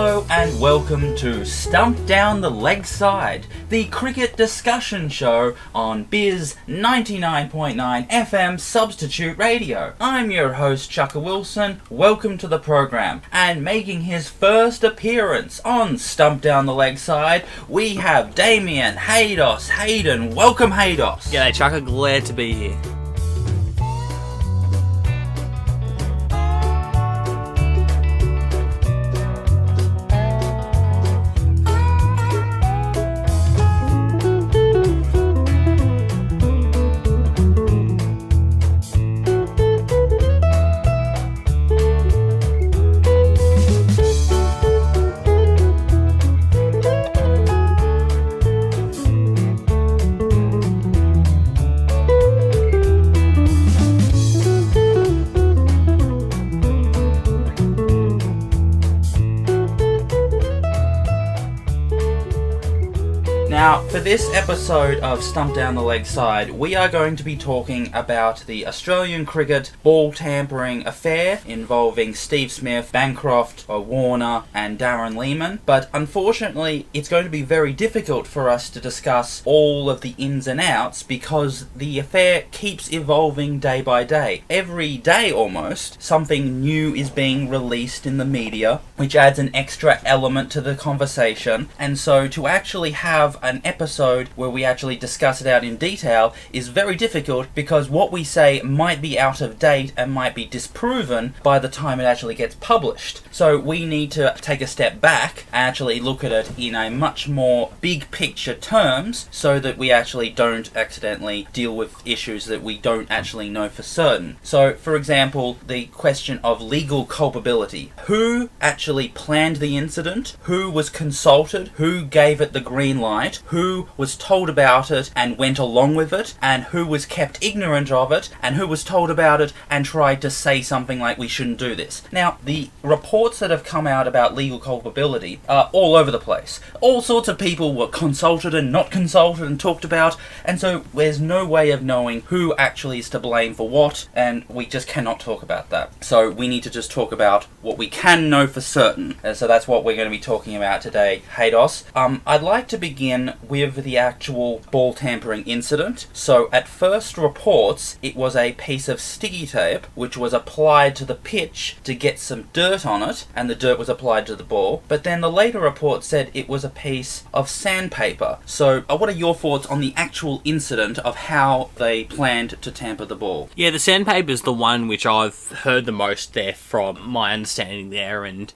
Hello and welcome to Stumped Down the Leg Side, the cricket discussion show on Bizz 99.9 FM Substitute Radio. I'm your host Chukka Wilson, welcome to the program, and making his first appearance on Stumped Down the Leg Side, we have Damien, Haydos, Hayden. Welcome Haydos. G'day Chukka, glad to be here. Now, for this episode of Stumped Down the Leg Side, we are going to be talking about the Australian cricket ball-tampering affair involving Steve Smith, Bancroft, Warner and Darren Lehman. But unfortunately, it's going to be very difficult for us to discuss all of the ins and outs because the affair keeps evolving day by day. Every day almost, something new is being released in the media, which adds an extra element to the conversation. And so to actually have an episode where we actually discuss it out in detail is very difficult because what we say might be out of date and might be disproven by the time it actually gets published. So we need to take a step back and actually look at it in a much more big picture terms so that we actually don't accidentally deal with issues that we don't actually know for certain. So for example, the question of legal culpability. Who actually planned the incident? Who was consulted? Who gave it the green light? Who was told about it and went along with it, and who was kept ignorant of it, and who was told about it and tried to say something like we shouldn't do this. Now, the reports that have come out about legal culpability are all over the place. All sorts of people were consulted and not consulted and talked about, and so there's no way of knowing who actually is to blame for what, and we just cannot talk about that. So we need to just talk about what we can know for certain, and so that's what we're going to be talking about today. Haydos, I'd like to begin with the actual ball tampering incident. So at first reports, it was a piece of sticky tape which was applied to the pitch to get some dirt on it, and the dirt was applied to the ball. But then the later report said it was a piece of sandpaper. So what are your thoughts on the actual incident of how they planned to tamper the ball? Yeah, the sandpaper is the one which I've heard the most there from my understanding there, and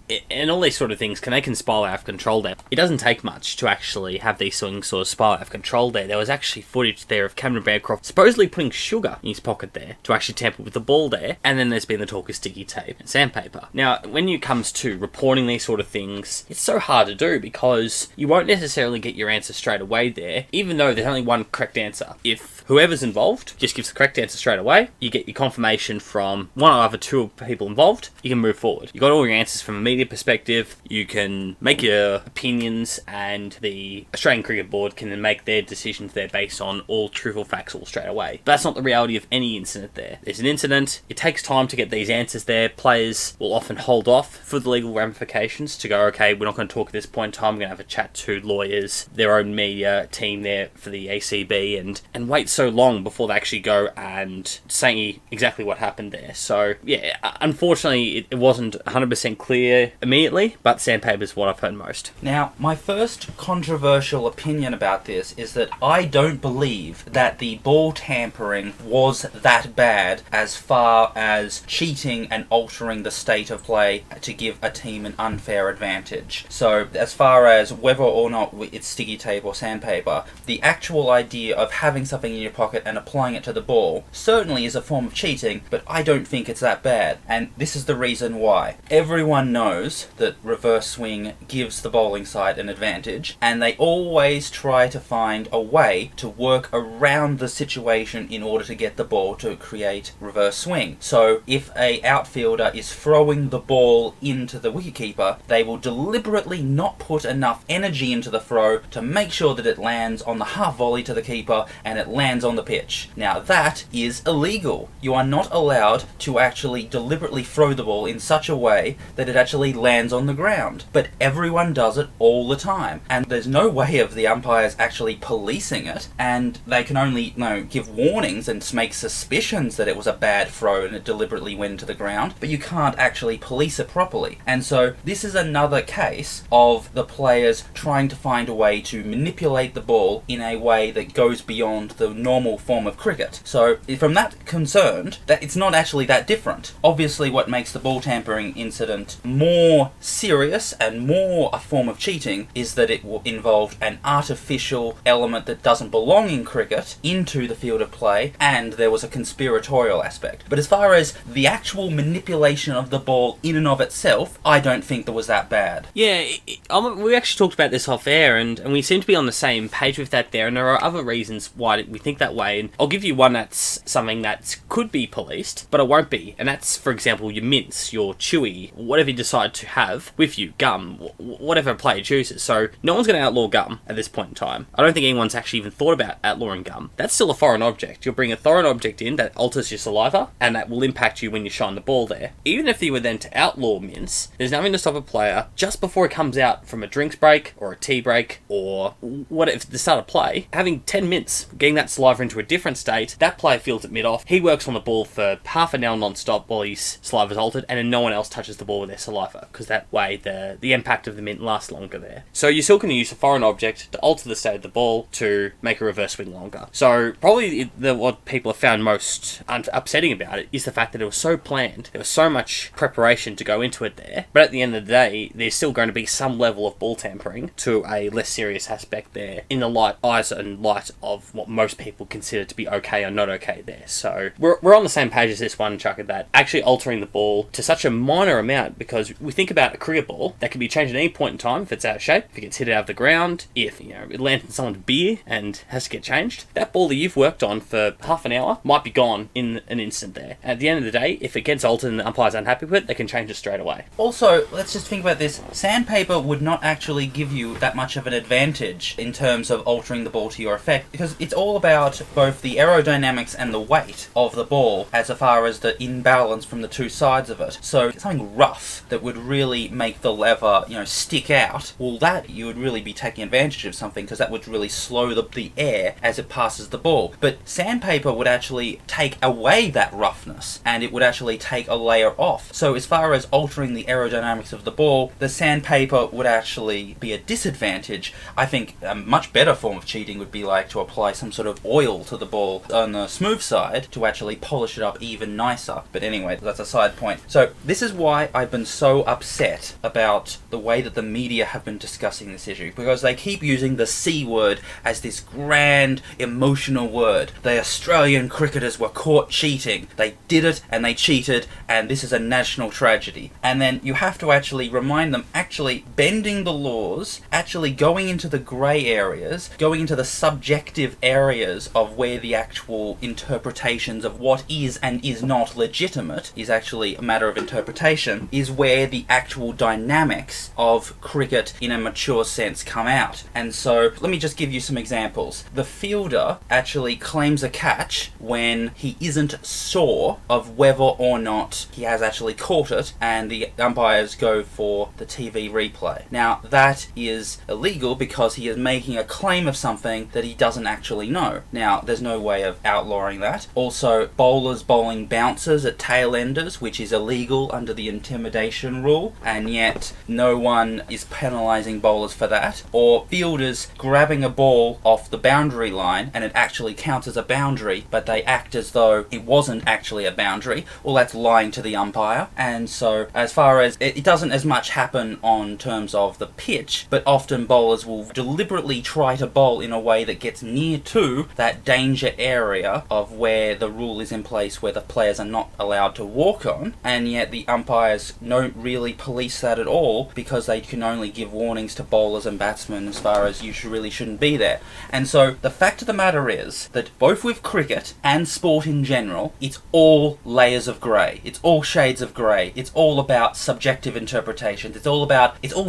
all these sort of things, they can spiral out of control there. It doesn't take much to actually have these things sort of spiral out of control there. There was actually footage there of Cameron Bancroft supposedly putting sugar in his pocket there to actually tamper with the ball there, and then there's been the talk of sticky tape and sandpaper. Now, when it comes to reporting these sort of things, it's so hard to do because you won't necessarily get your answer straight away there, even though there's only one correct answer. If whoever's involved just gives the correct answer straight away, you get your confirmation from one or other two people involved, you can move forward. You got all your answers from a media perspective, you can make your opinions, and the Australian Cricket Board can then make their decisions there based on all truthful facts all straight away. But that's not the reality of any incident there. There's an incident, it takes time to get these answers there. Players will often hold off for the legal ramifications to go, okay, we're not going to talk at this point in time, we're going to have a chat to lawyers, their own media team there for the ACB, and wait so long before they actually go and say exactly what happened there. So yeah, unfortunately it wasn't 100% clear immediately, but sandpaper is what I've heard most. Now, my first controversial opinion about this is that I don't believe that the ball tampering was that bad as far as cheating and altering the state of play to give a team an unfair advantage. So as far as whether or not it's sticky tape or sandpaper, the actual idea of having something in your pocket and applying it to the ball certainly is a form of cheating, but I don't think it's that bad. And this is the reason why. Everyone knows that reverse swing gives the bowling side an advantage, and they always try to find a way to work around the situation in order to get the ball to create reverse swing. So if a outfielder is throwing the ball into the wicketkeeper, they will deliberately not put enough energy into the throw to make sure that it lands on the half volley to the keeper and it lands lands on the pitch. Now that is illegal. You are not allowed to actually deliberately throw the ball in such a way that it actually lands on the ground. But everyone does it all the time, and there's no way of the umpires actually policing it, and they can only give warnings and make suspicions that it was a bad throw and it deliberately went to the ground, but you can't actually police it properly. And so this is another case of the players trying to find a way to manipulate the ball in a way that goes beyond the normal form of cricket. So from that concerned, that it's not actually that different. Obviously what makes the ball tampering incident more serious and more a form of cheating is that it involved an artificial element that doesn't belong in cricket into the field of play, and there was a conspiratorial aspect. But as far as the actual manipulation of the ball in and of itself, I don't think there was that bad. Yeah, we actually talked about this off air, and we seem to be on the same page with that there, and there are other reasons why we think that way, and I'll give you one that's something that could be policed, but it won't be, and that's, for example, your mints, your chewy, whatever you decide to have with you, gum, whatever a player chooses. So no one's going to outlaw gum at this point in time. I don't think anyone's actually even thought about outlawing gum. That's still a foreign object. You'll bring a foreign object in that alters your saliva, and that will impact you when you shine the ball there. Even if you were then to outlaw mints, there's nothing to stop a player just before it comes out from a drinks break or a tea break or whatever, the start of play, having 10 mints, getting that saliva into a different state. That player feels it mid-off. He works on the ball for half an hour non-stop while his saliva's altered, and then no one else touches the ball with their saliva, because that way the impact of the mint lasts longer there. So you're still going to use a foreign object to alter the state of the ball to make a reverse swing longer. So probably what people have found most upsetting about it is the fact that it was so planned. There was so much preparation to go into it there, but at the end of the day, there's still going to be some level of ball tampering to a less serious aspect there in the eyes and light of what most people consider to be okay or not okay there. So we're on the same page as this one, Chukka, that actually altering the ball to such a minor amount, because we think about a cricket ball that can be changed at any point in time if it's out of shape, if it gets hit out of the ground, if it lands in someone's beer and has to get changed. That ball that you've worked on for half an hour might be gone in an instant there. At the end of the day, if it gets altered and the umpire's unhappy with it, they can change it straight away. Also, let's just think about this. Sandpaper would not actually give you that much of an advantage in terms of altering the ball to your effect, because it's all about both the aerodynamics and the weight of the ball as far as the imbalance from the two sides of it. So something rough that would really make the lever, stick out, well, that you would really be taking advantage of something, because that would really slow the air as it passes the ball. But sandpaper would actually take away that roughness, and it would actually take a layer off. So as far as altering the aerodynamics of the ball, the sandpaper would actually be a disadvantage. I think a much better form of cheating would be like to apply some sort of oil to the ball on the smooth side to actually polish it up even nicer. But anyway, that's a side point. So this is why I've been so upset about the way that the media have been discussing this issue, because they keep using the C word as this grand emotional word. The Australian cricketers were caught cheating. They did it and they cheated, and this is a national tragedy. And then you have to actually remind them, actually bending the laws, actually going into the grey areas, going into the subjective areas of where the actual interpretations of what is and is not legitimate is actually a matter of interpretation, is where the actual dynamics of cricket in a mature sense come out. And so let me just give you some examples. The fielder actually claims a catch when he isn't sure of whether or not he has actually caught it, and the umpires go for the TV replay. Now that is illegal because he is making a claim of something that he doesn't actually know. Now there's no way of outlawing that. Also, bowlers bowling bouncers at tail enders, which is illegal under the intimidation rule, and yet no one is penalising bowlers for that. Or fielders grabbing a ball off the boundary line and it actually counts as a boundary, but they act as though it wasn't actually a boundary. Well, that's lying to the umpire. And so as far as it doesn't as much happen on terms of the pitch, but often bowlers will deliberately try to bowl in a way that gets near to that danger area of where the rule is in place where the players are not allowed to walk on, and yet the umpires don't really police that at all, because they can only give warnings to bowlers and batsmen as far as you really shouldn't be there. And so the fact of the matter is that both with cricket and sport in general, it's all layers of grey. It's all shades of grey. It's all about subjective interpretations. It's all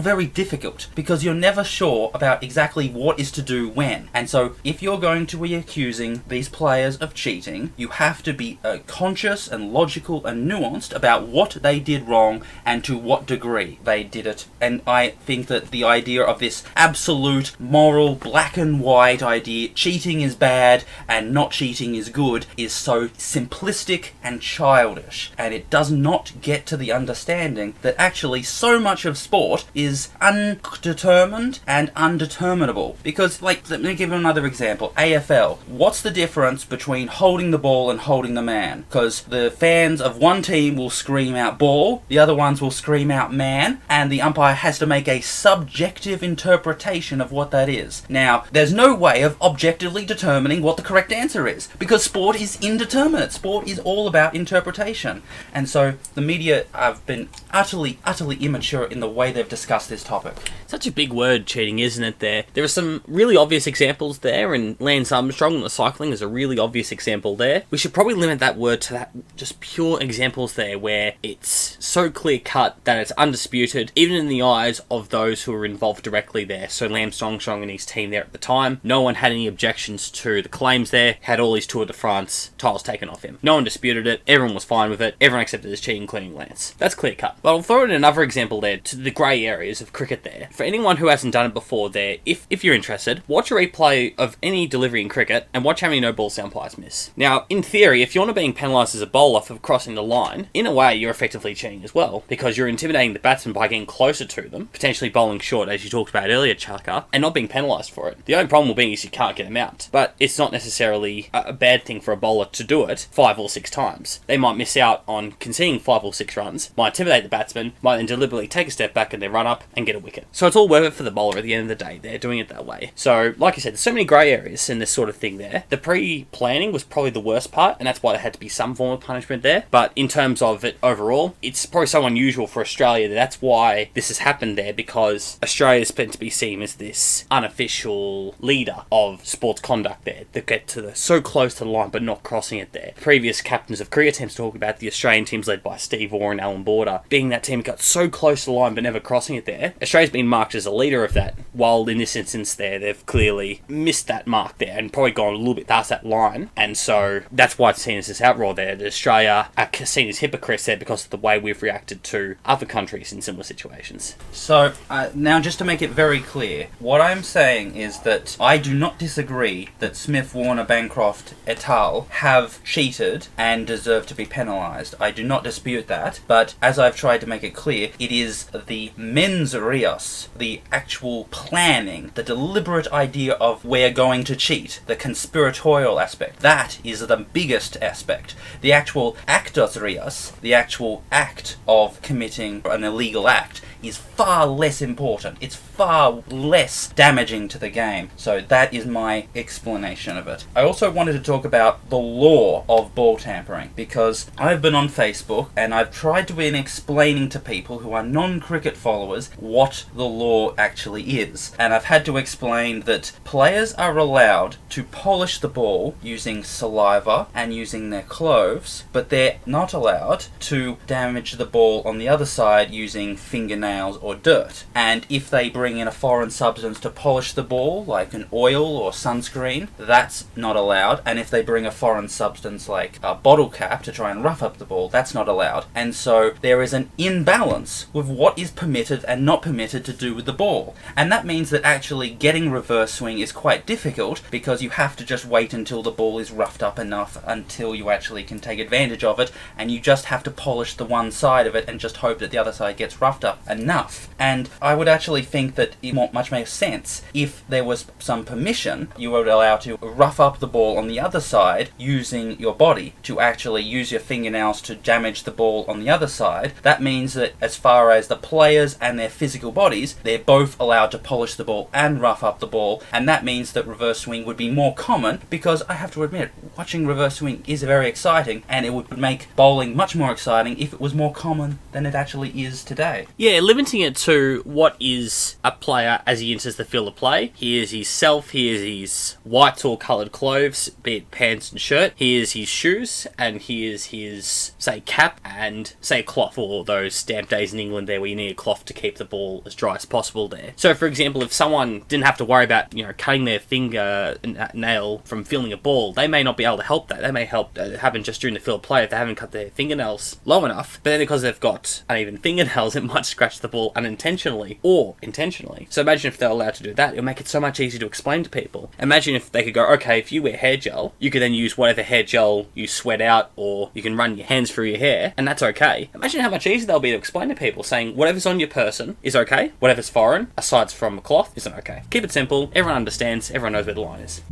very difficult, because you're never sure about exactly what is to do when. And so if you're going to accusing these players of cheating, you have to be conscious and logical and nuanced about what they did wrong and to what degree they did it. And I think that the idea of this absolute moral black and white idea, cheating is bad and not cheating is good, is so simplistic and childish, and it does not get to the understanding that actually so much of sport is undetermined and undeterminable. Because, like, let me give you another example. AFL. What's the difference between holding the ball and holding the man? Because the fans of one team will scream out ball, the other ones will scream out man, and the umpire has to make a subjective interpretation of what that is. Now, there's no way of objectively determining what the correct answer is, because sport is indeterminate. Sport is all about interpretation. And so the media have been utterly immature in the way they've discussed this topic. Such a big word, cheating, isn't it, there? There are some really obvious examples there, and Lance Armstrong and the cycling is a really obvious example there. We should probably limit that word to that just pure examples there, where it's so clear-cut that it's undisputed, even in the eyes of those who were involved directly there. So Lance Armstrong and his team there at the time, no one had any objections to the claims there, had all his Tour de France titles taken off him. No one disputed it, everyone was fine with it, everyone accepted his cheating, including Lance. That's clear-cut. But I'll throw in another example there, to the grey areas of cricket there. For anyone who hasn't done it before there, if you're interested, watch a replay of any delivery in cricket and watch how many no balls the umpires miss. Now, in theory, if you're not being penalised as a bowler for crossing the line, in a way you're effectively cheating as well, because you're intimidating the batsman by getting closer to them, potentially bowling short, as you talked about earlier, Chukka, and not being penalised for it. The only problem will be is you can't get them out. But it's not necessarily a bad thing for a bowler to do it 5 or 6 times. They might miss out on conceding 5 or 6 runs, might intimidate the batsman, might then deliberately take a step back and then run up and get a wicket. So it's all worth it for the bowler at the end of the day. They're doing it that way. So, like I said, there's so many grey areas in this sort of thing there. The pre-planning was probably the worst part, and that's why there had to be some form of punishment there. But in terms of it overall, it's probably so unusual for Australia that that's why this has happened there, because Australia is meant to be seen as this unofficial leader of sports conduct there, that get to so close to the line but not crossing it there. Previous captains of cricket teams talk about the Australian teams led by Steve Waugh and Alan Border being that team that got so close to the line but never crossing it there. Australia's been marked as a leader of that, while in this instance there, they've clearly missed that mark there and probably gone a little bit past that line. And so that's why it's seen as this outroar there. That Australia are seen as hypocrites there because of the way we've reacted to other countries in similar situations. So, now just to make it very clear, what I'm saying is that I do not disagree that Smith, Warner, Bancroft et al. Have cheated and deserve to be penalised. I do not dispute that, but as I've tried to make it clear, it is the mens reas, the actual planning, the deliberate idea of we're going to cheat, the conspiratorial aspect. That is the biggest aspect. The actual actus reus, the actual act of committing an illegal act, is far less important. It's far less damaging to the game. So that is my explanation of it. I also wanted to talk about the law of ball tampering, because I've been on Facebook and I've tried to be explaining to people who are non-cricket followers what the law actually is. And I've had to explain that players are allowed to polish the ball using saliva and using their cloves, but they're not allowed to damage the ball on the other side using fingernails or dirt. And if they bring in a foreign substance to polish the ball, like an oil or sunscreen, that's not allowed. And if they bring a foreign substance like a bottle cap to try and rough up the ball, that's not allowed. And so there is an imbalance with what is permitted and not permitted to do with the ball. And that means that actually getting reverse swing is quite difficult, because you have to just wait until the ball is roughed up enough until you actually can take advantage of it, and you just have to polish the one side of it and just hope that the other side gets roughed up enough. And I would actually think that it much makes sense if there was some permission, you were allowed to rough up the ball on the other side using your body, to actually use your fingernails to damage the ball on the other side. That means that as far as the players and their physical bodies, they're both allowed to polish the ball and rough up the ball, and that means that reverse swing would be more common, because I have to admit, watching reverse swing is very exciting, and it would make bowling much more exciting if it was more common than it actually is today. Yeah, limiting it to what is a player as he enters the field of play. Here's his self, here's his white or coloured clothes, be it pants and shirt, here's his shoes, and here's his, say, cap, and, say, a cloth, for those damp days in England there where you need a cloth to keep the ball as dry as possible there. So, for example, if someone didn't have to worry about, cutting their finger nail from feeling a ball, they may not be able to help that. They may help happen just during the field of play if they haven't cut their fingernails low enough, but then because they've got uneven fingernails, it might scratch the ball unintentionally or intentionally. So imagine if they're allowed to do that, it'll make it so much easier to explain to people. Imagine if they could go, okay, if you wear hair gel, you could then use whatever hair gel you sweat out, or you can run your hands through your hair, and that's okay. Imagine how much easier they'll be to explain to people, saying whatever's on your person is okay, whatever's foreign, aside from a cloth, isn't okay. Keep it simple, everyone understands, everyone knows where the line is.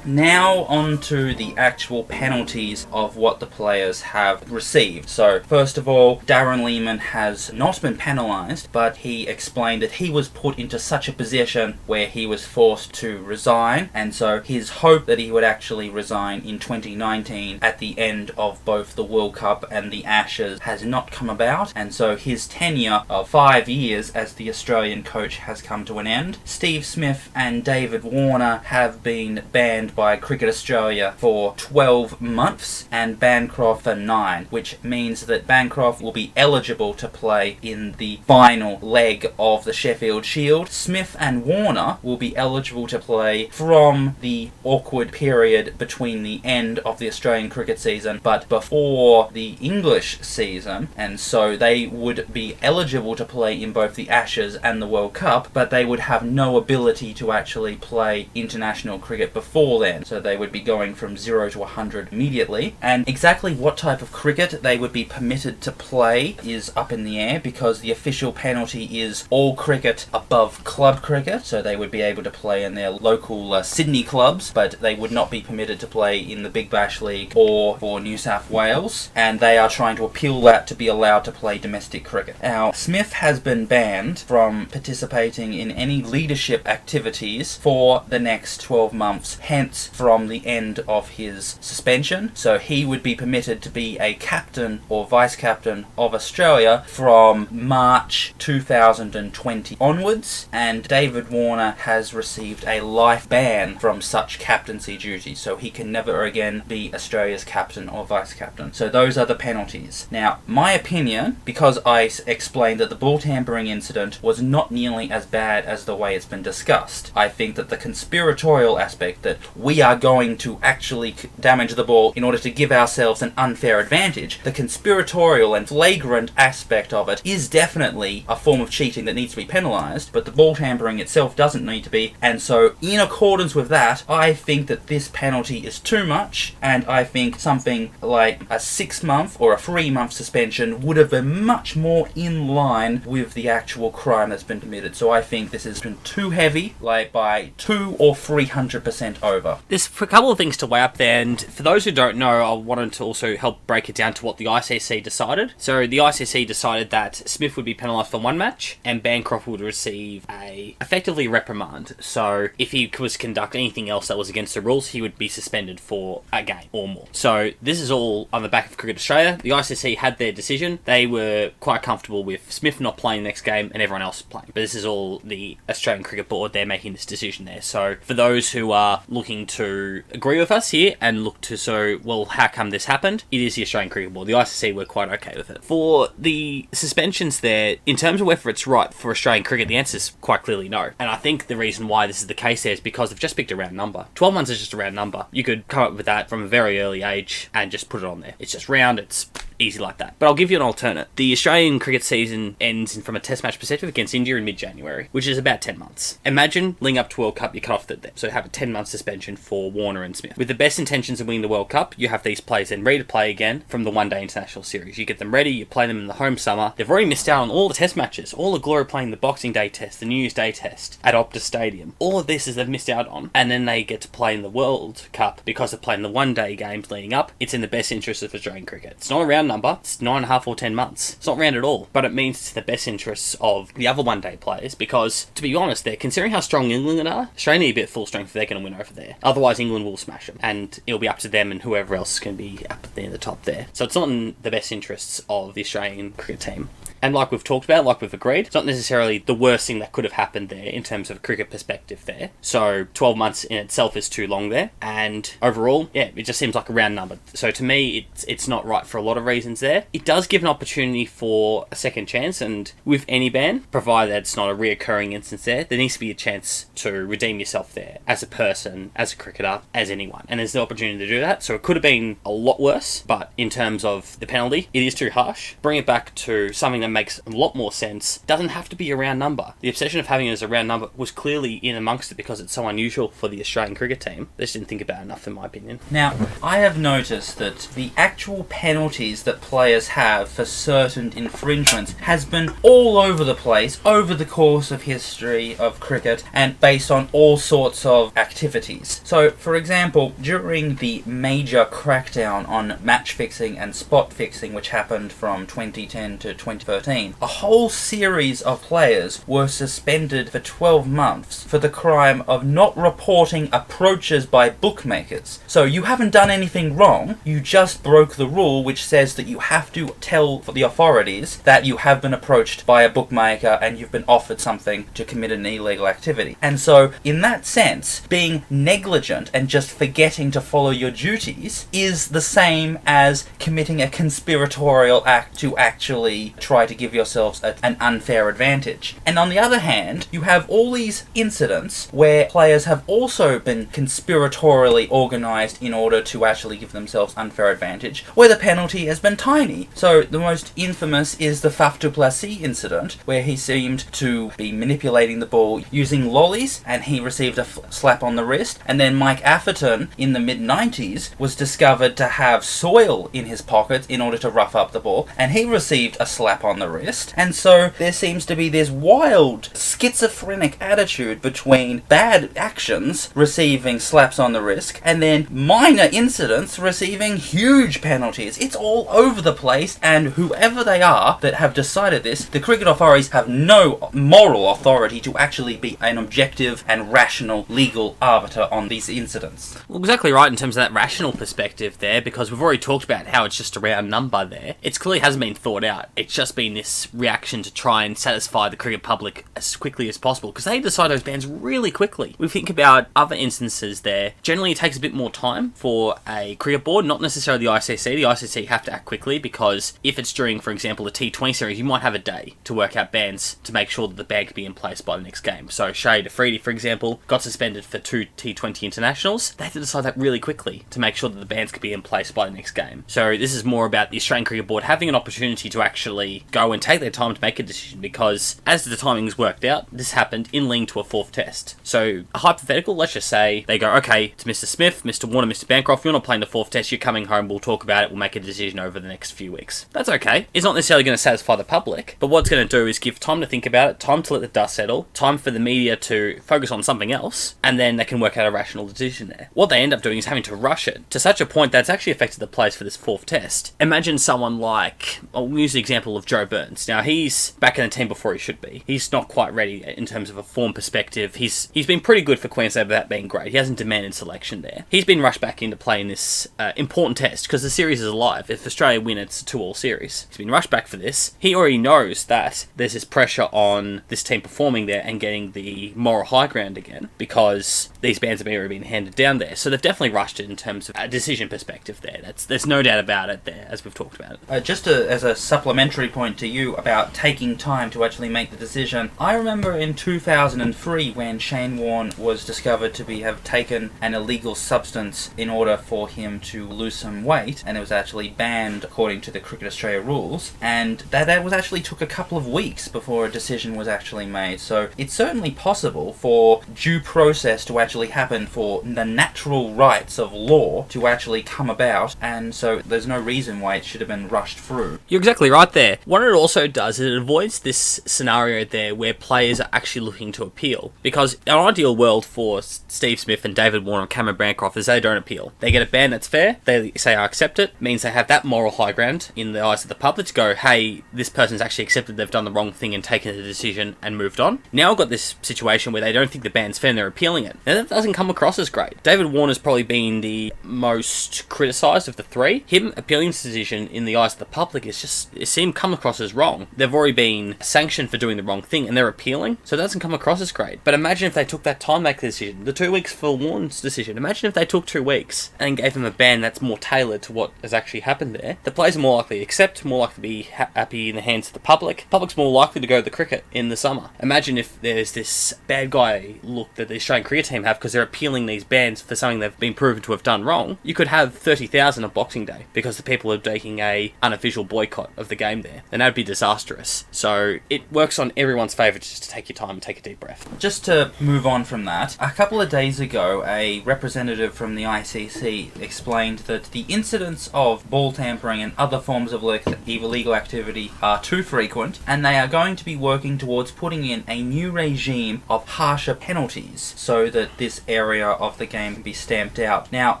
Now on to the actual penalties of what the players have received. So first of all, Darren Lehman has not been penalised, but he explained that he was put into such a position where he was forced to resign, and so his hope that he would actually resign in 2019 at the end of both the World Cup and the Ashes has not come about, and so his tenure of 5 years as the Australian coach has come to an end. Steve Smith and David Warner have been banned by Cricket Australia for 12 months and Bancroft for 9, which means that Bancroft will be eligible to play in the final leg of the Sheffield Shield. Smith and Warner will be eligible to play from the awkward period between the end of the Australian cricket season but before the English season, and so they would be eligible to play in both the Ashes and the World Cup, but they would have no ability to actually play international cricket before before then. So they would be going from 0 to 100 immediately. And exactly what type of cricket they would be permitted to play is up in the air, because the official penalty is all cricket above club cricket. So they would be able to play in their local Sydney clubs, but they would not be permitted to play in the Big Bash League or for New South Wales. And they are trying to appeal that to be allowed to play domestic cricket. Now, Smith has been banned from participating in any leadership activities for the next 12 months, hence from the end of his suspension. So he would be permitted to be a captain or vice-captain of Australia from March 2020 onwards, and David Warner has received a life ban from such captaincy duties, so he can never again be Australia's captain or vice-captain. So those are the penalties. Now, my opinion, because I explained that the ball-tampering incident was not nearly as bad as the way it's been discussed, I think that the conspiratorial aspect, that we are going to actually damage the ball in order to give ourselves an unfair advantage, the conspiratorial and flagrant aspect of it is definitely a form of cheating that needs to be penalised, but the ball-tampering itself doesn't need to be, and so in accordance with that, I think that this penalty is too much, and I think something like a 6-month or a 3-month suspension would have been much more in line with the actual crime that's been committed. So I think this has been too heavy, like by 200 or 300% over. There's a couple of things to weigh up there, and for those who don't know, I wanted to also help break it down to what the ICC decided. So the ICC decided that Smith would be penalised for 1 match, and Bancroft would receive a effectively reprimand. So if he was to conduct anything else that was against the rules, he would be suspended for a game or more. So this is all on the back of Cricket Australia. The ICC had their decision. They were quite comfortable with Smith not playing the next game and everyone else playing. But this is all the Australian Cricket Board. They're making this decision there. So for those who are looking to agree with us here and look to, so, well, how come this happened? It is the Australian Cricket Board. The ICC were quite okay with it. For the suspensions there, in terms of whether it's right for Australian cricket, the answer is quite clearly no. And I think the reason why this is the case there is because they've just picked a round number. 12 months is just a round number. You could come up with that from a very early age and just put it on there. It's just round, it's easy like that. But I'll give you an alternate. The Australian cricket season ends from a test match perspective against India in mid-January, which is about 10 months. Imagine leading up to World Cup, you cut off there. So have a 10-month suspension for Warner and Smith. With the best intentions of winning the World Cup, you have these players then ready to play again from the one-day international series. You get them ready, you play them in the home summer. They've already missed out on all the test matches, all the glory playing the Boxing Day test, the New Year's Day test at Optus Stadium. All of this is they've missed out on. And then they get to play in the World Cup because they're playing the one-day games leading up. It's in the best interest of Australian cricket. It's not a round number. It's 9.5 or 10 months. It's not round at all, but it means it's in the best interests of the other one-day players, because, to be honest, they're considering how strong England are. Australia need a bit of full strength if they're going to win over there. Otherwise, England will smash them, and it'll be up to them and whoever else can be up there the top there. So it's not in the best interests of the Australian cricket team. And like we've talked about, like we've agreed, it's not necessarily the worst thing that could have happened there in terms of a cricket perspective there. So 12 months in itself is too long there. And overall, yeah, it just seems like a round number. So to me, it's not right for a lot of reasons there. It does give an opportunity for a second chance, and with any ban, provided that it's not a reoccurring instance there needs to be a chance to redeem yourself there as a person, as a cricketer, as anyone. And there's the opportunity to do that. So it could have been a lot worse, but in terms of the penalty, it is too harsh. Bring it back to something that makes a lot more sense. Doesn't have to be a round number. The obsession of having it as a round number was clearly in amongst it because it's so unusual for the Australian cricket team. They just didn't think about it enough, in my opinion. Now, I have noticed that the actual penalties that players have for certain infringements has been all over the place over the course of history of cricket and based on all sorts of activities. So, for example, during the major crackdown on match fixing and spot fixing, which happened from 2010 to 2013, a whole series of players were suspended for 12 months for the crime of not reporting approaches by bookmakers. So you haven't done anything wrong, you just broke the rule which says that you have to tell the authorities that you have been approached by a bookmaker and you've been offered something to commit an illegal activity. And so, in that sense, being negligent and just forgetting to follow your duties is the same as committing a conspiratorial act to actually try to give yourselves an unfair advantage. And on the other hand, you have all these incidents where players have also been conspiratorially organised in order to actually give themselves unfair advantage, where the penalty has been even tiny. So the most infamous is the Faf du Plessis incident, where he seemed to be manipulating the ball using lollies, and he received a slap on the wrist. And then Mike Atherton in the mid-90s was discovered to have soil in his pockets in order to rough up the ball, and he received a slap on the wrist. And so there seems to be this wild schizophrenic attitude between bad actions receiving slaps on the wrist and then minor incidents receiving huge penalties. It's all over the place, and whoever they are that have decided this, the cricket authorities have no moral authority to actually be an objective and rational legal arbiter on these incidents. Well, exactly right in terms of that rational perspective there, because we've already talked about how it's just a round number there. It clearly hasn't been thought out. It's just been this reaction to try and satisfy the cricket public as quickly as possible, because they decide those bans really quickly. We think about other instances there. Generally, it takes a bit more time for a cricket board, not necessarily the ICC. The ICC have to act quickly, because if it's during, for example, the T20 series, you might have a day to work out bans to make sure that the ban can be in place by the next game. So Shahid Afridi, for example, got suspended for 2 T20 internationals. They had to decide that really quickly to make sure that the bans could be in place by the next game. So this is more about the Australian Cricket Board having an opportunity to actually go and take their time to make a decision, because as the timings worked out, this happened in linked to a 4th test. So a hypothetical, let's just say they go, okay, to Mr. Smith, Mr. Warner, Mr. Bancroft, you're not playing the 4th test, you're coming home, we'll talk about it, we'll make a decision over the next few weeks. That's okay. It's not necessarily going to satisfy the public, but what it's going to do is give time to think about it, time to let the dust settle, time for the media to focus on something else, and then they can work out a rational decision there. What they end up doing is having to rush it to such a point that's actually affected the players for this 4th test. Imagine someone like, I'll use the example of Joe Burns. Now, he's back in the team before he should be. He's not quite ready in terms of a form perspective. He's been pretty good for Queensland without being great. He hasn't demanded selection there. He's been rushed back into playing this important test because the series is alive. If Australia win, it's a 2-all series. He's been rushed back for this. He already knows that there's this pressure on this team performing there and getting the moral high ground again, because these bans have already been handed down there. So they've definitely rushed it in terms of a decision perspective there. There's no doubt about it there, as we've talked about it. Just as a supplementary point to you about taking time to actually make the decision, I remember in 2003 when Shane Warne was discovered to have taken an illegal substance in order for him to lose some weight, and it was actually banned according to the Cricket Australia rules, and that was actually took a couple of weeks before a decision was actually made. So it's certainly possible for due process to actually happen, for the natural rights of law to actually come about, and so there's no reason why it should have been rushed through. You're exactly right there. What it also does is it avoids this scenario there where players are actually looking to appeal, because an ideal world for Steve Smith and David Warner and Cameron Bancroft is they don't appeal. They get a ban that's fair, they say I accept it, means they have that moral high ground in the eyes of the public to go, hey, this person's actually accepted they've done the wrong thing and taken the decision and moved on. Now we've got this situation where they don't think the ban's fair and they're appealing it. Now that doesn't come across as great. David Warner's probably been the most criticised of the three. Him appealing this decision in the eyes of the public is just, it seemed come across as wrong. They've already been sanctioned for doing the wrong thing and they're appealing, so it doesn't come across as great. But imagine if they took that time to make the decision, the 2 weeks for Warner's decision. Imagine if they took 2 weeks and gave him a ban that's more tailored to what has actually happened there. The players are more likely to accept, more likely to be happy in the hands of the public. Public's more likely to go to the cricket in the summer. Imagine if there's this bad guy look that the Australian cricket team have because they're appealing these bans for something they've been proven to have done wrong. You could have 30,000 on Boxing Day because the people are taking a unofficial boycott of the game there, and that'd be disastrous. So it works on everyone's favour just to take your time and take a deep breath. Just to move on from that, a couple of days ago, a representative from the ICC explained that the incidents of ball tampering and other forms of illegal activity are too frequent, and they are going to be working towards putting in a new regime of harsher penalties so that this area of the game can be stamped out. Now,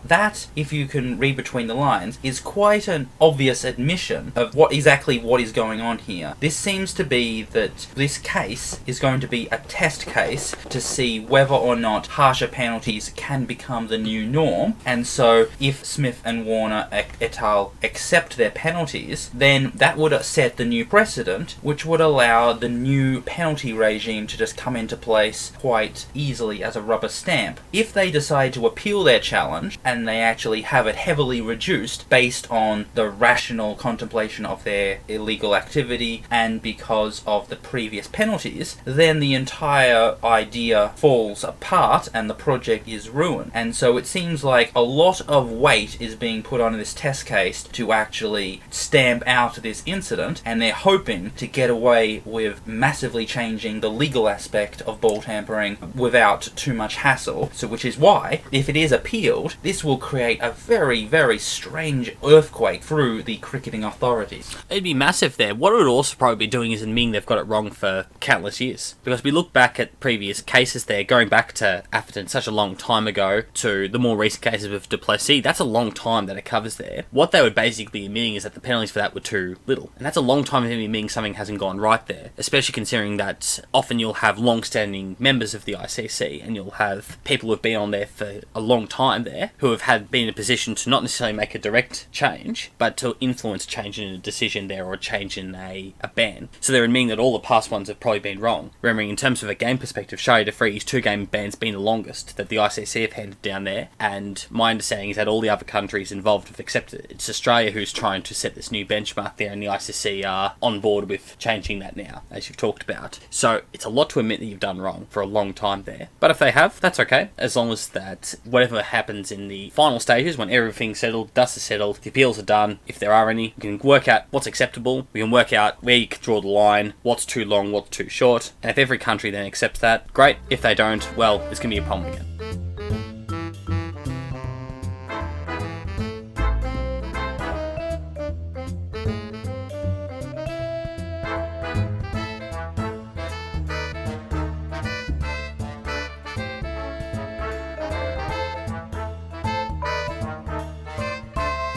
that, if you can read between the lines, is quite an obvious admission of what is going on here. This seems to be that this case is going to be a test case to see whether or not harsher penalties can become the new norm, and so if Smith and Warner et al. Accept their penalties, then that would set the new precedent, which would allow the new penalty regime to just come into place quite easily as a rubber stamp. If they decide to appeal their challenge, and they actually have it heavily reduced based on the rational contemplation of their illegal activity and because of the previous penalties, then the entire idea falls apart and the project is ruined. And so it seems like a lot of weight is being put on this test case to to actually stamp out this incident, and they're hoping to get away with massively changing the legal aspect of ball tampering without too much hassle. So which is why, if it is appealed, this will create a very, very strange earthquake through the cricketing authorities. It'd be massive there. What it would also probably be doing is admitting they've got it wrong for countless years. Because we look back at previous cases there, going back to Atherton such a long time ago, to the more recent cases with Duplessis, that's a long time that it covers there. What they would basically be admitting is that the penalties for that were too little. And that's a long time of him admitting something hasn't gone right there. Especially considering that often you'll have long-standing members of the ICC, and you'll have people who've been on there for a long time there, who have been in a position to not necessarily make a direct change, but to influence change in a decision there, or a change in a ban. So they're admitting that all the past ones have probably been wrong. Remembering, in terms of a game perspective, Shari DeFree's 2-game ban's been the longest that the ICC have handed down there, and my understanding is that all the other countries involved have accepted it. It's Australia who's trying to set this new benchmark there, and the ICC are on board with changing that now, as you've talked about. So it's a lot to admit that you've done wrong for a long time there. But if they have, that's okay, as long as that whatever happens in the final stages, when everything's settled, dust is settled, the appeals are done, if there are any, we can work out what's acceptable, we can work out where you can draw the line, what's too long, what's too short, and if every country then accepts that, great. If they don't, well, it's going to be a problem again.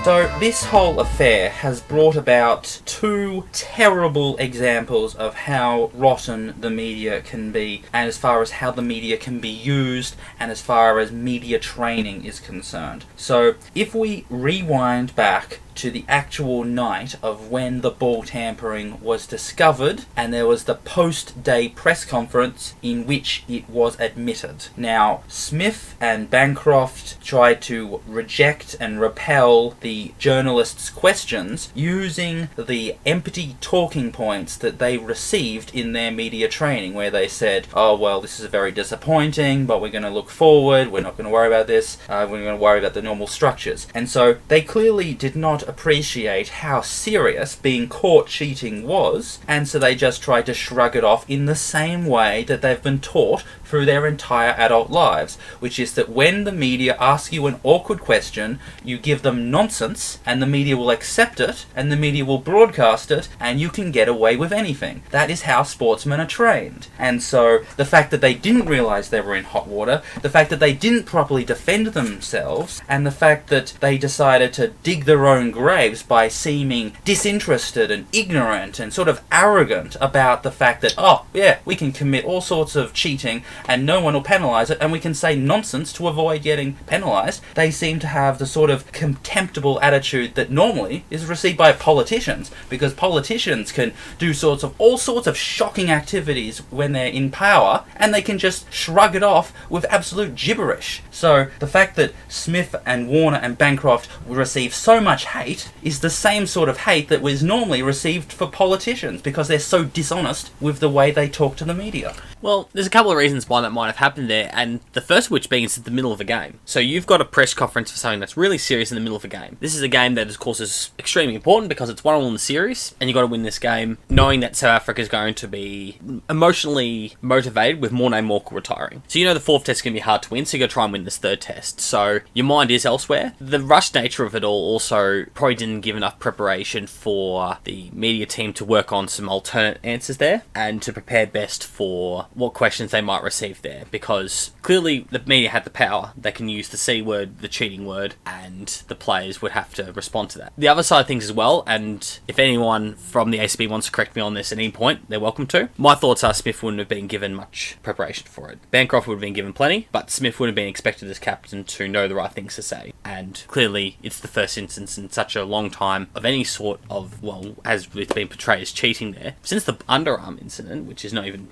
So this whole affair has brought about two terrible examples of how rotten the media can be, and as far as how the media can be used, and as far as media training is concerned. So if we rewind back to the actual night of when the ball tampering was discovered, and there was the post-day press conference in which it was admitted. Now, Smith and Bancroft tried to reject and repel the journalists' questions using the empty talking points that they received in their media training, where they said, oh, well, this is very disappointing, but we're going to look forward, we're not going to worry about this, we're going to worry about the normal structures. And so they clearly did not appreciate how serious being caught cheating was, and so they just tried to shrug it off in the same way that they've been taught through their entire adult lives, which is that when the media ask you an awkward question, you give them nonsense, and the media will accept it, and the media will broadcast it, and you can get away with anything. That is how sportsmen are trained. And so the fact that they didn't realise they were in hot water, the fact that they didn't properly defend themselves, and the fact that they decided to dig their own graves by seeming disinterested and ignorant and sort of arrogant about the fact that, oh, yeah, we can commit all sorts of cheating and no one will penalise it, and we can say nonsense to avoid getting penalised. They seem to have the sort of contemptible attitude that normally is received by politicians, because politicians can do all sorts of shocking activities when they're in power, and they can just shrug it off with absolute gibberish. So the fact that Smith and Warner and Bancroft receive so much hate is the same sort of hate that was normally received for politicians, because they're so dishonest with the way they talk to the media. Well, there's a couple of reasons why that might have happened there, and the first of which being it's at the middle of a game. So you've got a press conference for something that's really serious in the middle of a game. This is a game that, of course, is extremely important because it's 1-1 in the series, and you've got to win this game knowing that South Africa is going to be emotionally motivated with Morne Morkel retiring. So you know the fourth test is going to be hard to win, so you've got to try and win this third test. So your mind is elsewhere. The rushed nature of it all also probably didn't give enough preparation for the media team to work on some alternate answers there, and to prepare best for what questions they might receive there, because clearly the media had the power. They can use the C word, the cheating word, and the players would have to respond to that. The other side of things as well, and if anyone from the ACB wants to correct me on this at any point, they're welcome to. My thoughts are Smith wouldn't have been given much preparation for it. Bancroft would have been given plenty, but Smith would have been expected as captain to know the right things to say. And clearly it's the first instance in such a long time of any sort of, well, as it's been portrayed as cheating there, since the underarm incident, which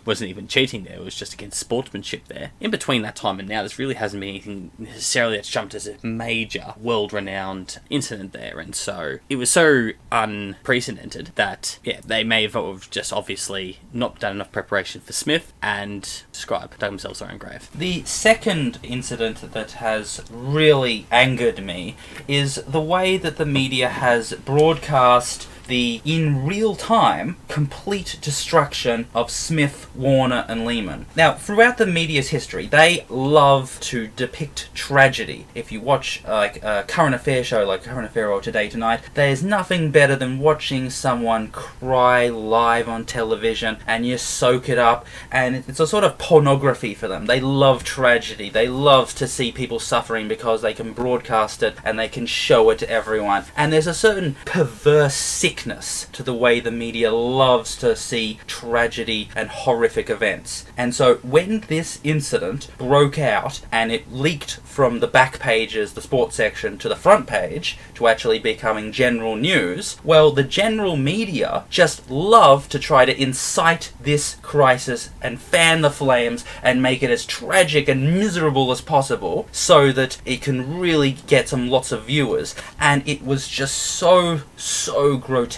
wasn't even cheating there, it was just against sportsmanship there. In between that time and now, this really hasn't been anything necessarily that's jumped as a major world-renowned incident there, and so it was so unprecedented that, yeah, they may have just obviously not done enough preparation for Smith and dug themselves their own grave. The second incident incident that has really angered me is the way that the media has broadcast the, in real time, complete destruction of Smith, Warner and Lehman. Now, throughout the media's history, they love to depict tragedy. If you watch a current affair show like Current Affair or Today Tonight, there's nothing better than watching someone cry live on television and you soak it up, and it's a sort of pornography for them. They love tragedy. They love to see people suffering because they can broadcast it and they can show it to everyone. And there's a certain perverse sickness to the way the media loves to see tragedy and horrific events. And so when this incident broke out and it leaked from the back pages, the sports section, to the front page, to actually becoming general news, well, the general media just love to try to incite this crisis and fan the flames and make it as tragic and miserable as possible so that it can really get some lots of viewers. And it was just so grotesque